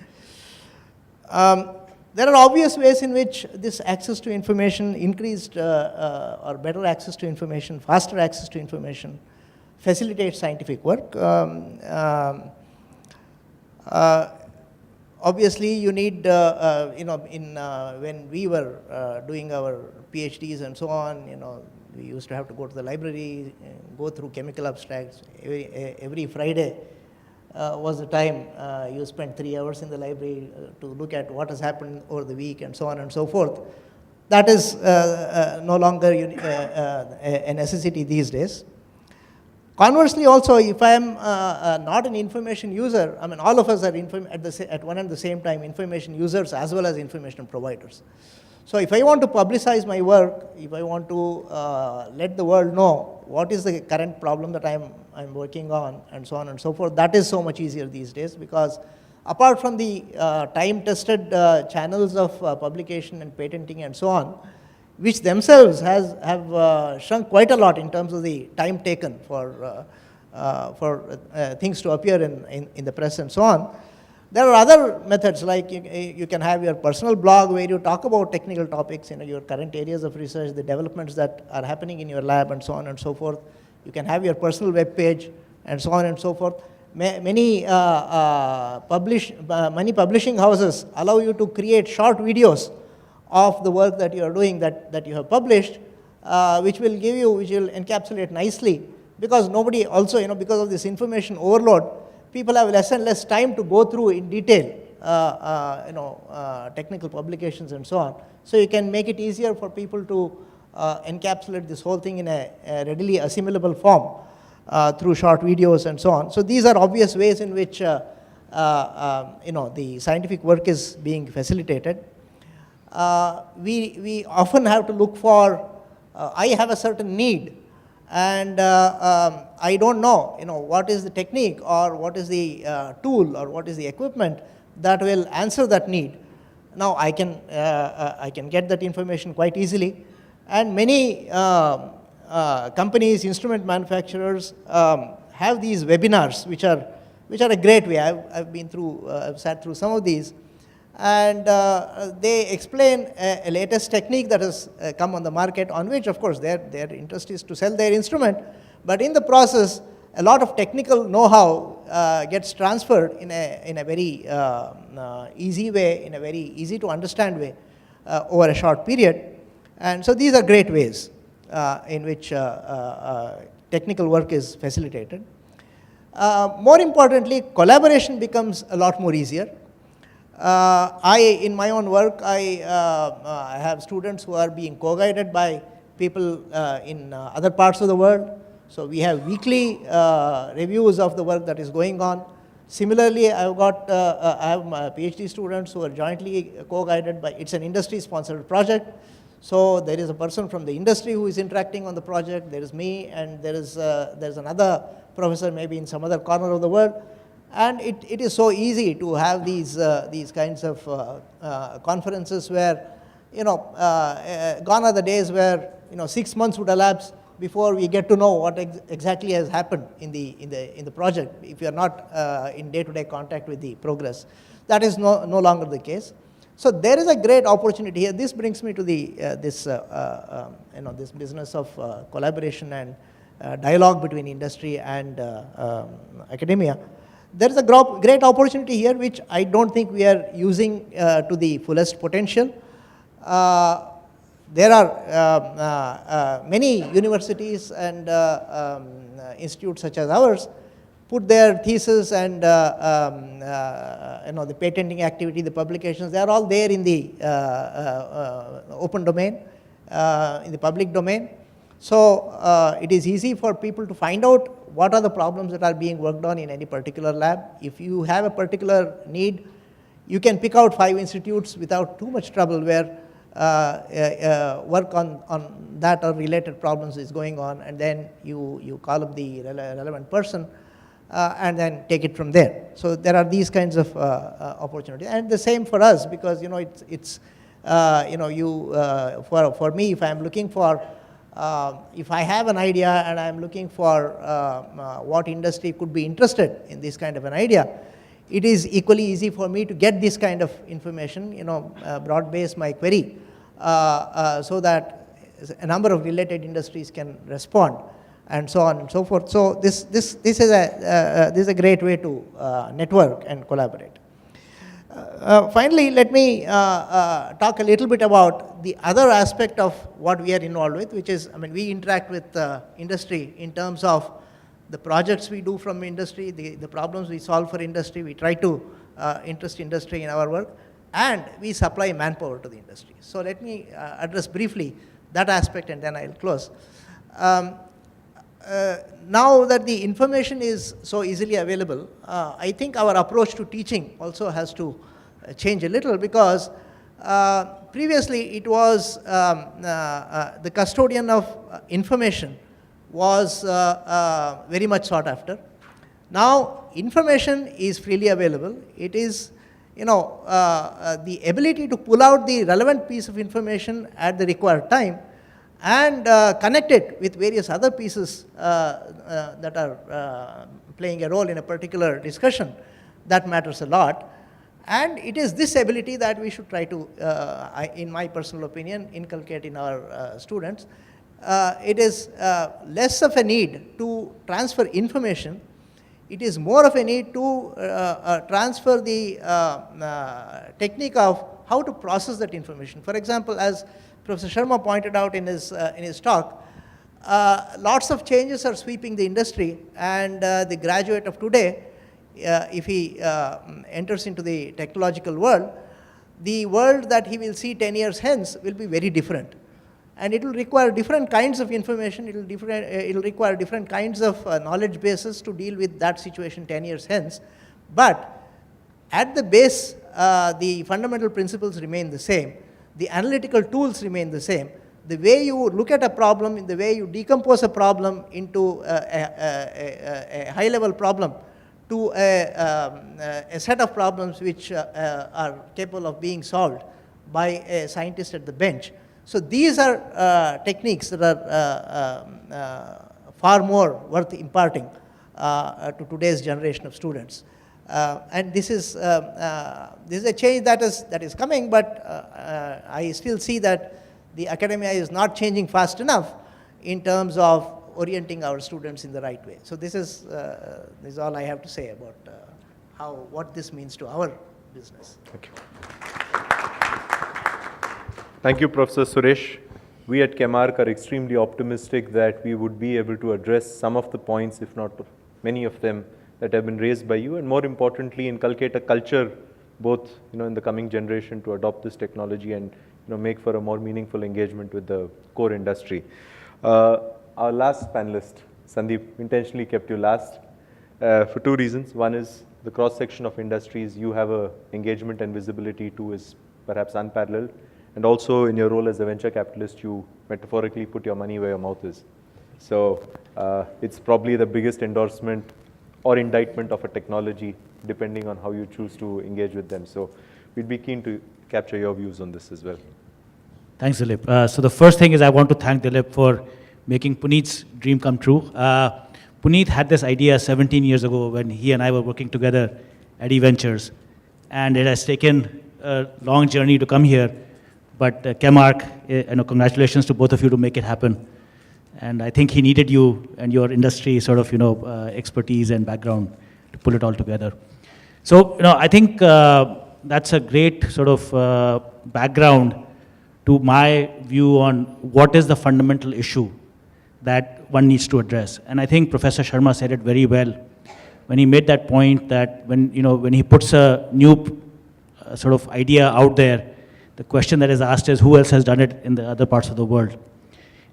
There are obvious ways in which this access to information, increased or better access to information, faster access to information, facilitates scientific work. Obviously, you need, when we were doing our PhDs and so on, we used to have to go to the library, go through chemical abstracts. Every Friday was the time you spent 3 hours in the library to look at what has happened over the week and so on and so forth. That is no longer a necessity these days. Conversely, also, if I am not an information user, all of us are at one and the same time information users as well as information providers. So if I want to publicize my work, if I want to let the world know what is the current problem that I'm working on, and so on and so forth, that is so much easier these days, because apart from the time-tested channels of publication and patenting and so on, which themselves have shrunk quite a lot in terms of the time taken for things to appear in the press and so on. There are other methods, like you can have your personal blog where you talk about technical topics, your current areas of research, the developments that are happening in your lab and so on and so forth. You can have your personal web page and so on and so forth. Many publishing houses allow you to create short videos of the work that you are doing that you have published, which will encapsulate nicely, because nobody also, because of this information overload, people have less and less time to go through in detail, technical publications and so on. So you can make it easier for people to encapsulate this whole thing in a readily assimilable form through short videos and so on. So these are obvious ways in which the scientific work is being facilitated. We often have to look for, I have a certain need, and I don't know, what is the technique or what is the tool or what is the equipment that will answer that need. Now I can get that information quite easily, and many companies, instrument manufacturers have these webinars, which are a great way. I've sat through some of these, and they explain a latest technique that has come on the market, on which, of course, their interest is to sell their instrument. But in the process, a lot of technical know-how gets transferred in a very easy way, in a very easy to understand way over a short period. And so these are great ways in which technical work is facilitated. More importantly, collaboration becomes a lot more easier. In my own work, I have students who are being co-guided by people in other parts of the world. So we have weekly reviews of the work that is going on. Similarly, I have my PhD students who are jointly co-guided by, it's an industry-sponsored project. So there is a person from the industry who is interacting on the project. There is me, and there's another professor maybe in some other corner of the world. And it is so easy to have these kinds of conferences where, gone are the days where 6 months would elapse before we get to know what exactly has happened in the project, if you are not in day-to-day contact with the progress. That is no longer the case. So there is a great opportunity here. This brings me to this business of collaboration and dialogue between industry and academia. There is a great opportunity here, which I don't think we are using to the fullest potential. There are many universities and institutes such as ours put their thesis and the patenting activity, the publications, they are all there in the open domain, in the public domain. So it is easy for people to find out what are the problems that are being worked on in any particular lab. If you have a particular need, you can pick out 5 institutes without too much trouble where work on that or related problems is going on, and then you call up the relevant person and then take it from there. So there are these kinds of opportunities, and the same for us, because for me, if I'm looking for if I have an idea and I'm looking for what industry could be interested in this kind of an idea, it is equally easy for me to get this kind of information, broad-base my query, so that a number of related industries can respond, and so on and so forth. So this is a great way to network and collaborate. Finally, let me talk a little bit about the other aspect of what we are involved with, which is, we interact with industry in terms of the projects we do from industry, the problems we solve for industry. We try to interest industry in our work, and we supply manpower to the industry. So let me address briefly that aspect, and then I'll close. Now that the information is so easily available, I think our approach to teaching also has to change a little, because previously it was the custodian of information was very much sought after. Now, information is freely available. It is, the ability to pull out the relevant piece of information at the required time and connect it with various other pieces that are playing a role in a particular discussion, that matters a lot. And it is this ability that we should try to, in my personal opinion, inculcate in our students. It is less of a need to transfer information. It is more of a need to transfer the technique of how to process that information. For example, as Professor Sharma pointed out in his talk, lots of changes are sweeping the industry, and the graduate of today, if he enters into the technological world, the world that he will see 10 years hence will be very different. And it will require different kinds of information, it will require different kinds of knowledge bases to deal with that situation 10 years hence. But at the base, the fundamental principles remain the same. The analytical tools remain the same. The way you look at a problem, the way you decompose a problem into a high-level problem to a set of problems which are capable of being solved by a scientist at the bench. So these are techniques that are far more worth imparting to today's generation of students. And this is a change that is coming, but I still see that the academia is not changing fast enough in terms of orienting our students in the right way. So this is all I have to say about what this means to our business. Thank you. Thank you, Professor Suresh. We at ChemArc are extremely optimistic that we would be able to address some of the points, if not many of them, that have been raised by you, and more importantly, inculcate a culture both in the coming generation to adopt this technology and make for a more meaningful engagement with the core industry. Our last panelist, Sandeep, intentionally kept you last for two reasons. One is the cross-section of industries you have a engagement and visibility to is perhaps unparalleled. And also in your role as a venture capitalist, you metaphorically put your money where your mouth is. So it's probably the biggest endorsement or indictment of a technology, depending on how you choose to engage with them. So we'd be keen to capture your views on this as well. Thanks, Dilip. So the first thing is I want to thank Dilip for making Punit's dream come true. Punit had this idea 17 years ago when he and I were working together at eVentures. And it has taken a long journey to come here. But ChemArc, congratulations to both of you to make it happen. And I think he needed you and your industry sort of, expertise and background to pull it all together. So, I think that's a great sort of background to my view on what is the fundamental issue that one needs to address. And I think Professor Sharma said it very well when he made that point that when he puts a new sort of idea out there, the question that is asked is who else has done it in the other parts of the world.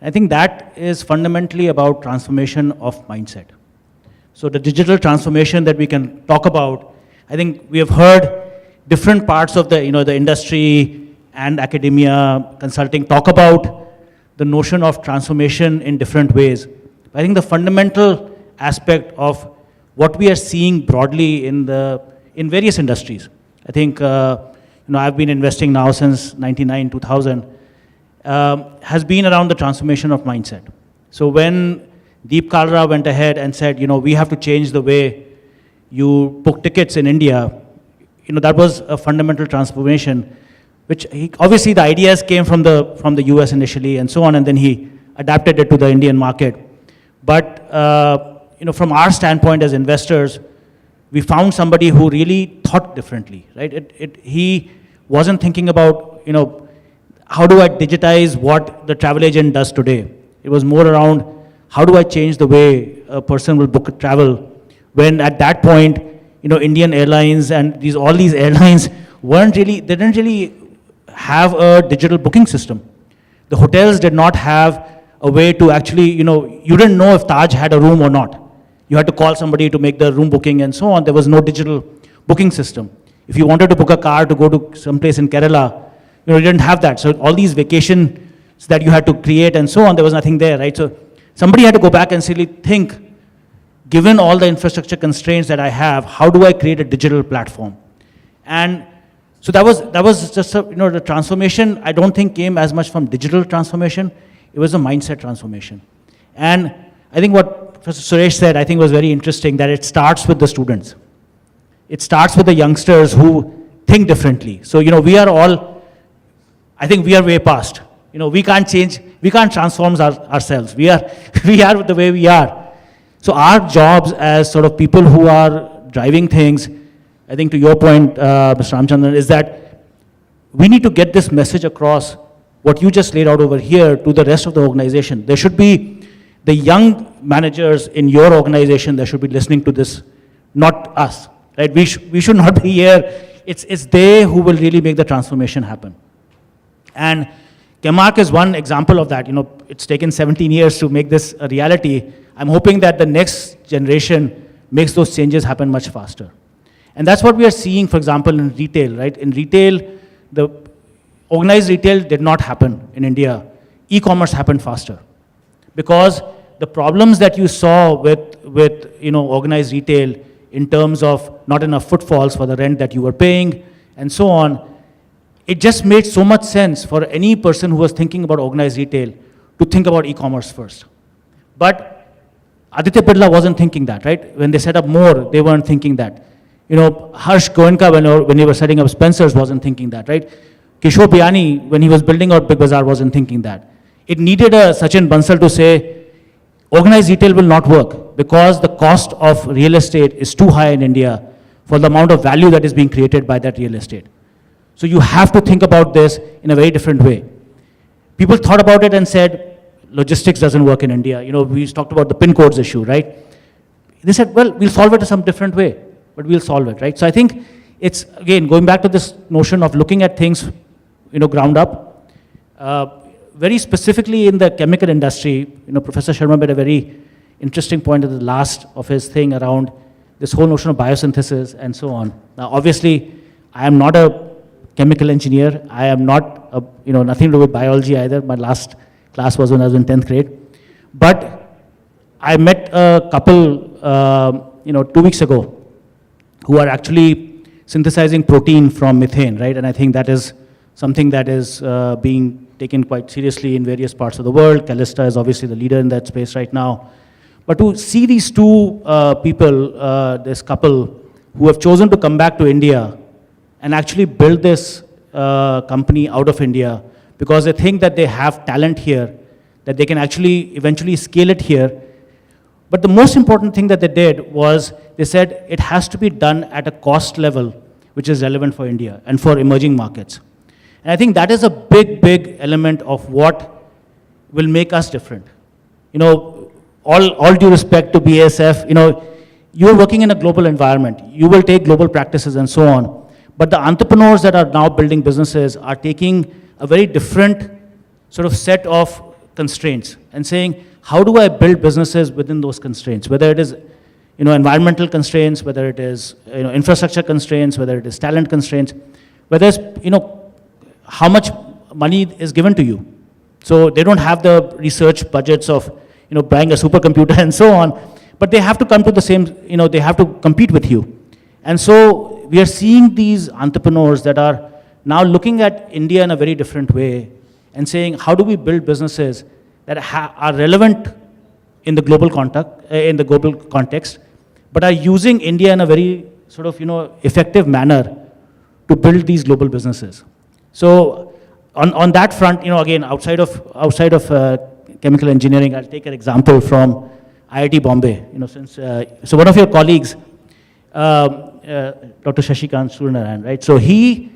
I think that is fundamentally about transformation of mindset. So the digital transformation that we can talk about, I think we have heard different parts of the, the industry and academia, consulting talk about the notion of transformation in different ways. I think the fundamental aspect of what we are seeing broadly in various industries, I think, I've been investing now since 99, 2000, has been around the transformation of mindset. So when Deep Kalra went ahead and said, we have to change the way you book tickets in India, that was a fundamental transformation, which obviously the ideas came from the US initially and so on, and then he adapted it to the Indian market. But, from our standpoint as investors, we found somebody who really thought differently, right? He wasn't thinking about, how do I digitize what the travel agent does today? It was more around, how do I change the way a person will book travel? When at that point, Indian Airlines and all these airlines didn't really have a digital booking system. The hotels did not have a way to actually, you didn't know if Taj had a room or not. You had to call somebody to make the room booking and so on. There was no digital booking system. If you wanted to book a car to go to someplace in Kerala, you didn't have that. So all these vacations that you had to create and so on, there was nothing there, right? So somebody had to go back and really think, given all the infrastructure constraints that I have, how do I create a digital platform? And so that was just the transformation. I don't think came as much from digital transformation. It was a mindset transformation. And I think what Professor Suresh said, I think was very interesting, that it starts with the students. It starts with the youngsters who think differently. So, we are all, I think we are way past. We can't change, we can't transform ourselves. We are the way we are. So our jobs as sort of people who are driving things, I think to your point, Mr. Ramachandran, is that we need to get this message across, what you just laid out over here, to the rest of the organization. There should be the young managers in your organization that should be listening to this, not us, right? We should not be here. It's they who will really make the transformation happen. And Chemark is one example of that. It's taken 17 years to make this a reality. I'm hoping that the next generation makes those changes happen much faster. And that's what we are seeing, for example, in retail, right? In retail, the organized retail did not happen in India. E-commerce happened faster. Because the problems that you saw with organized retail in terms of not enough footfalls for the rent that you were paying and so on, it just made so much sense for any person who was thinking about organized retail to think about e-commerce first. But Aditya Birla wasn't thinking that, right? When they set up More, they weren't thinking that. Harsh Goenka, when he was setting up Spencer's, wasn't thinking that, right? Kishore Biyani, when he was building out Big Bazaar, wasn't thinking that. It needed a Sachin Bansal to say, organized retail will not work because the cost of real estate is too high in India for the amount of value that is being created by that real estate. So you have to think about this in a very different way. People thought about it and said, logistics doesn't work in India. We talked about the PIN codes issue, right? They said, well, we'll solve it in some different way, but we'll solve it, right? So I think it's, again, going back to this notion of looking at things, ground up. Very specifically in the chemical industry, Professor Sharma made a very interesting point at the last of his thing around this whole notion of biosynthesis and so on. Now, obviously, I am not a chemical engineer. I am not, nothing to do with biology either. My last class was when I was in 10th grade. But I met a couple, 2 weeks ago, who are actually synthesizing protein from methane, right? And I think that is something that is being taken quite seriously in various parts of the world. Calista is obviously the leader in that space right now. But to see these two people, this couple, who have chosen to come back to India and actually build this company out of India because they think that they have talent here, that they can actually eventually scale it here. But the most important thing that they did was they said it has to be done at a cost level which is relevant for India and for emerging markets. And I think that is a big, big element of what will make us different. All due respect to BASF, you're working in a global environment. You will take global practices and so on. But the entrepreneurs that are now building businesses are taking a very different sort of set of constraints and saying, how do I build businesses within those constraints? Whether it is, environmental constraints, whether it is, infrastructure constraints, whether it is talent constraints, whether it's, how much money is given to you. So they don't have the research budgets of, buying a supercomputer and so on, but they have to come to the same, they have to compete with you. And so we are seeing these entrepreneurs that are now looking at India in a very different way and saying, how do we build businesses that are relevant in the global context, but are using India in a very sort of, effective manner to build these global businesses. So on that front, again, outside of chemical engineering, I'll take an example from IIT Bombay. So one of your colleagues, Dr. Shashikant Suryanarayan, right? So he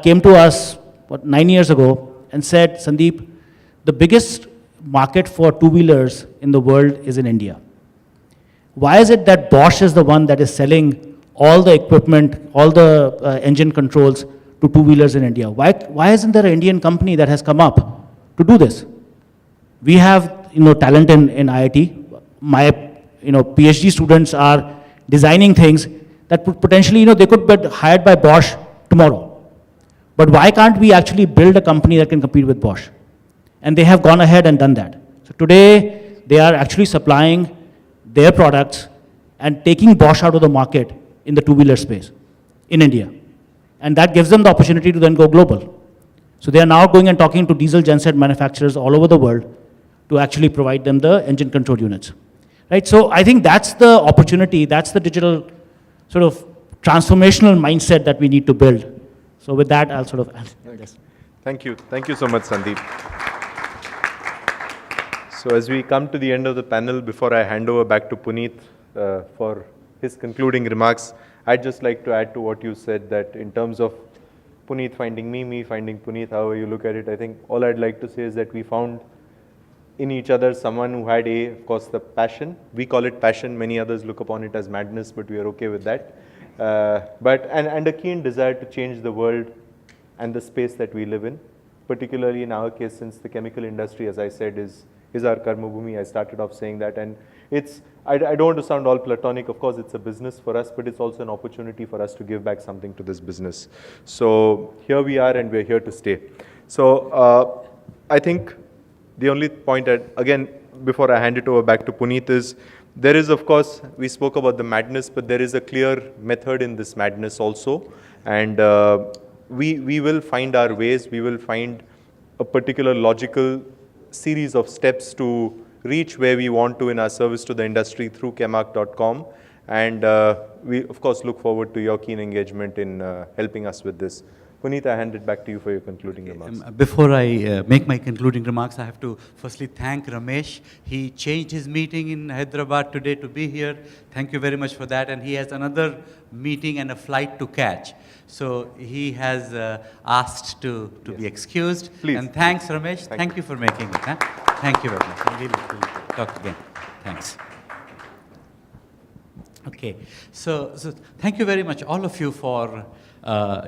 came to us 9 years ago and said, Sandeep, the biggest market for two-wheelers in the world is in India. Why is it that Bosch is the one that is selling all the equipment, all the engine controls to two-wheelers in India? Why isn't there an Indian company that has come up to do this? We have, talent in IIT. My, PhD students are designing things that potentially, they could be hired by Bosch tomorrow. But why can't we actually build a company that can compete with Bosch? And they have gone ahead and done that. So today, they are actually supplying their products and taking Bosch out of the market in the two-wheeler space in India. And that gives them the opportunity to then go global. So they are now going and talking to diesel genset manufacturers all over the world to actually provide them the engine control units. Right? So I think that's the opportunity, that's the digital sort of transformational mindset that we need to build. So with that, I'll sort of end this. Thank you. Thank you so much, Sandeep. So as we come to the end of the panel, before I hand over back to Punit for his concluding remarks, I'd just like to add to what you said, that in terms of Punit finding me finding Punit, however you look at it, I think all I'd like to say is that we found in each other someone who had of course, the passion. We call it passion. Many others look upon it as madness, but we are okay with that. And a keen desire to change the world and the space that we live in, particularly in our case, since the chemical industry, as I said, is our karma bhumi. I started off saying that, and I don't want to sound all platonic. Of course, it's a business for us, but it's also an opportunity for us to give back something to this business. So here we are, and we're here to stay. So I think the only point, again, before I hand it over back to Punit, is there is, of course, we spoke about the madness, but there is a clear method in this madness also. And we will find our ways. We will find a particular logical series of steps to reach where we want to in our service to the industry through chemark.com. And we, of course, look forward to your keen engagement in helping us with this. Punit, I hand it back to you for your concluding remarks. Before I make my concluding remarks, I have to firstly thank Ramesh. He changed his meeting in Hyderabad today to be here. Thank you very much for that. And he has another meeting and a flight to catch. So he has asked to be excused. Please. And thanks, Ramesh. Thank you for making it. Huh? Thank you very much. We'll talk again. Thanks. Okay. So thank you very much, all of you, for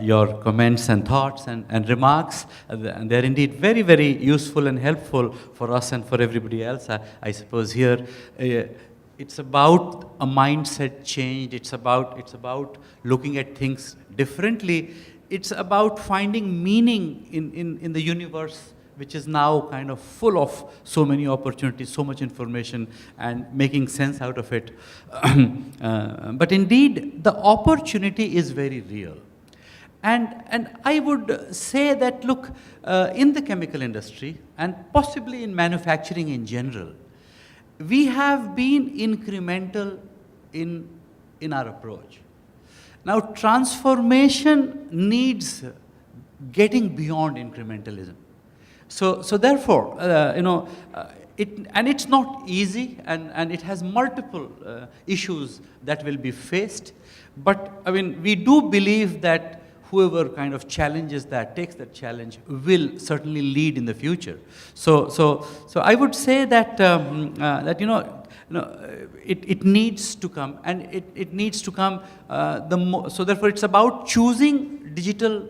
your comments and thoughts and remarks. And they're indeed very, very useful and helpful for us and for everybody else. I suppose here it's about a mindset change. It's about looking at things differently. It's about finding meaning in the universe, which is now kind of full of so many opportunities, so much information, and making sense out of it. But indeed, the opportunity is very real. And I would say that, look, in the chemical industry, and possibly in manufacturing in general, we have been incremental in our approach. Now, transformation needs getting beyond incrementalism. So therefore, it's not easy, and it has multiple issues that will be faced. But I mean, we do believe that whoever kind of challenges that, takes that challenge, will certainly lead in the future. So I would say that it needs to come, and it needs to come. So therefore, it's about choosing digital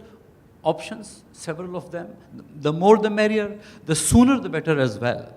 options, several of them. The more the merrier, the sooner the better as well.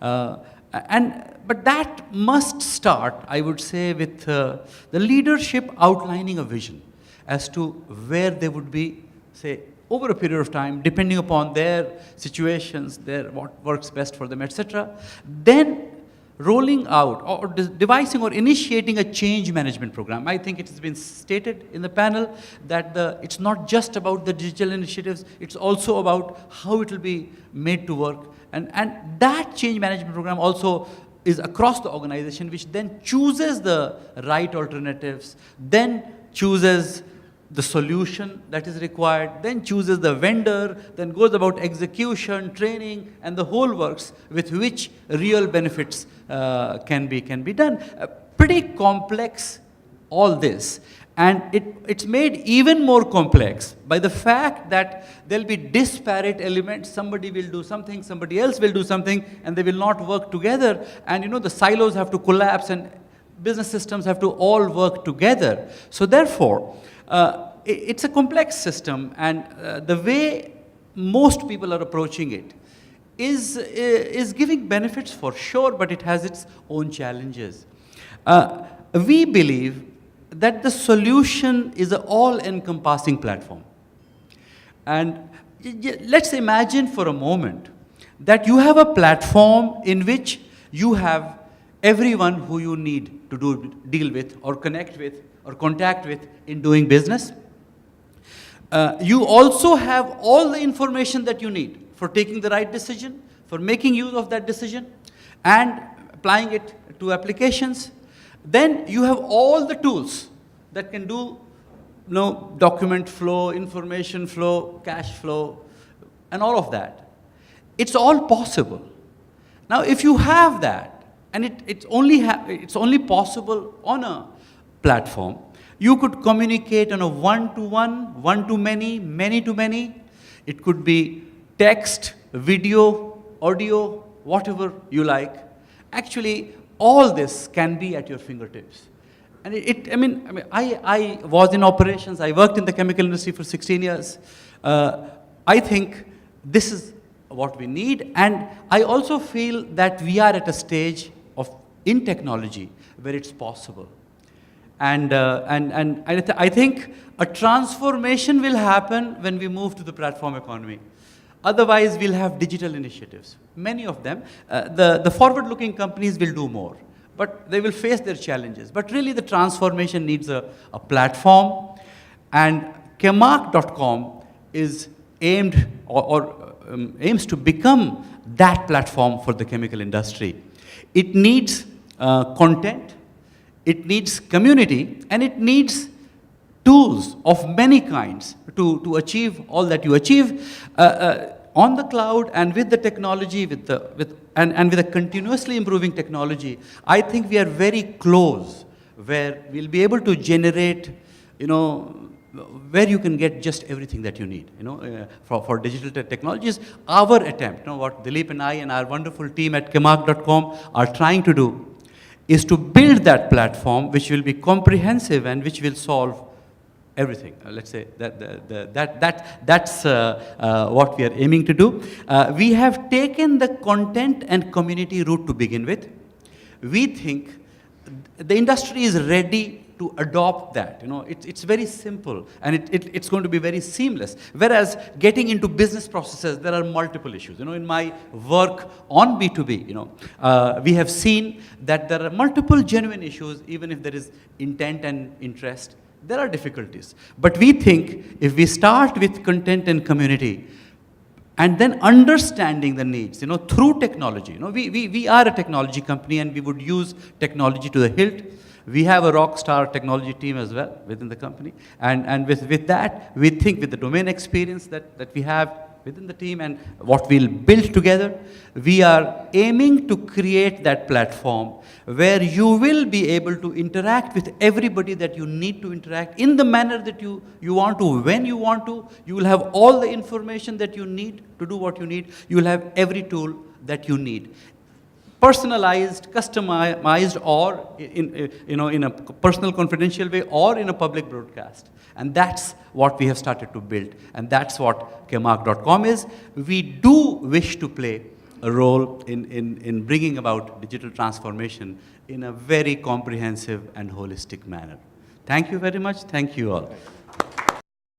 But that must start, I would say, with the leadership outlining a vision as to where they would be, say, over a period of time, depending upon their situations, what works best for them, etc. Then rolling out or devising or initiating a change management program. I think it has been stated in the panel that it's not just about the digital initiatives, it's also about how it will be made to work. And that change management program also is across the organization, which then chooses the right alternatives, then chooses the solution that is required, then chooses the vendor, then goes about execution, training, and the whole works with which real benefits can be done. Pretty complex, all this. And it's made even more complex by the fact that there'll be disparate elements. Somebody will do something, somebody else will do something, and they will not work together. And the silos have to collapse, and business systems have to all work together. So therefore, it's a complex system, and the way most people are approaching it is giving benefits for sure, but it has its own challenges. We believe that the solution is an all-encompassing platform. And let's imagine for a moment that you have a platform in which you have everyone who you need to deal with or connect with or contact with in doing business. You also have all the information that you need for taking the right decision, for making use of that decision, and applying it to applications. Then you have all the tools that can do document flow, information flow, cash flow, and all of that. It's all possible. Now, if you have that, and it's only possible on a platform, you could communicate on a one-to-one, one-to-many, many-to-many. It could be text, video, audio, whatever you like. Actually, all this can be at your fingertips. And I was in operations. I worked in the chemical industry for 16 years. I think this is what we need. And I also feel that we are at a stage in technology where it's possible. And I think a transformation will happen when we move to the platform economy. Otherwise, we'll have digital initiatives. Many of them, the forward-looking companies will do more, but they will face their challenges. But really, the transformation needs a platform, and Chemark.com is aimed aims to become that platform for the chemical industry. It needs content, it needs community, and it needs tools of many kinds to achieve all that you achieve on the cloud and with the technology, with a continuously improving technology. I think we are very close where we'll be able to generate, where you can get just everything that you need, for digital technologies. Our attempt, what Dilip and I and our wonderful team at Chemark.com are trying to do is to build that platform which will be comprehensive and which will solve everything. Let's say that's what we are aiming to do. We have taken the content and community route to begin with. We think the industry is ready to adopt that. It's very simple, and it's going to be very seamless. Whereas getting into business processes, there are multiple issues. In my work on B2B, we have seen that there are multiple genuine issues. Even if there is intent and interest, there are difficulties. But we think if we start with content and community, and then understanding the needs, through technology. We are a technology company, and we would use technology to the hilt. We have a rock star technology team as well within the company. And with that, we think with the domain experience that we have within the team and what we'll build together, we are aiming to create that platform where you will be able to interact with everybody that you need to interact in the manner that you want to, when you want to. You will have all the information that you need to do what you need. You will have every tool that you need. Personalized, customized, or in a personal, confidential way, or in a public broadcast. And that's what we have started to build. And that's what Chemark.com is. We do wish to play a role in bringing about digital transformation in a very comprehensive and holistic manner. Thank you very much. Thank you all.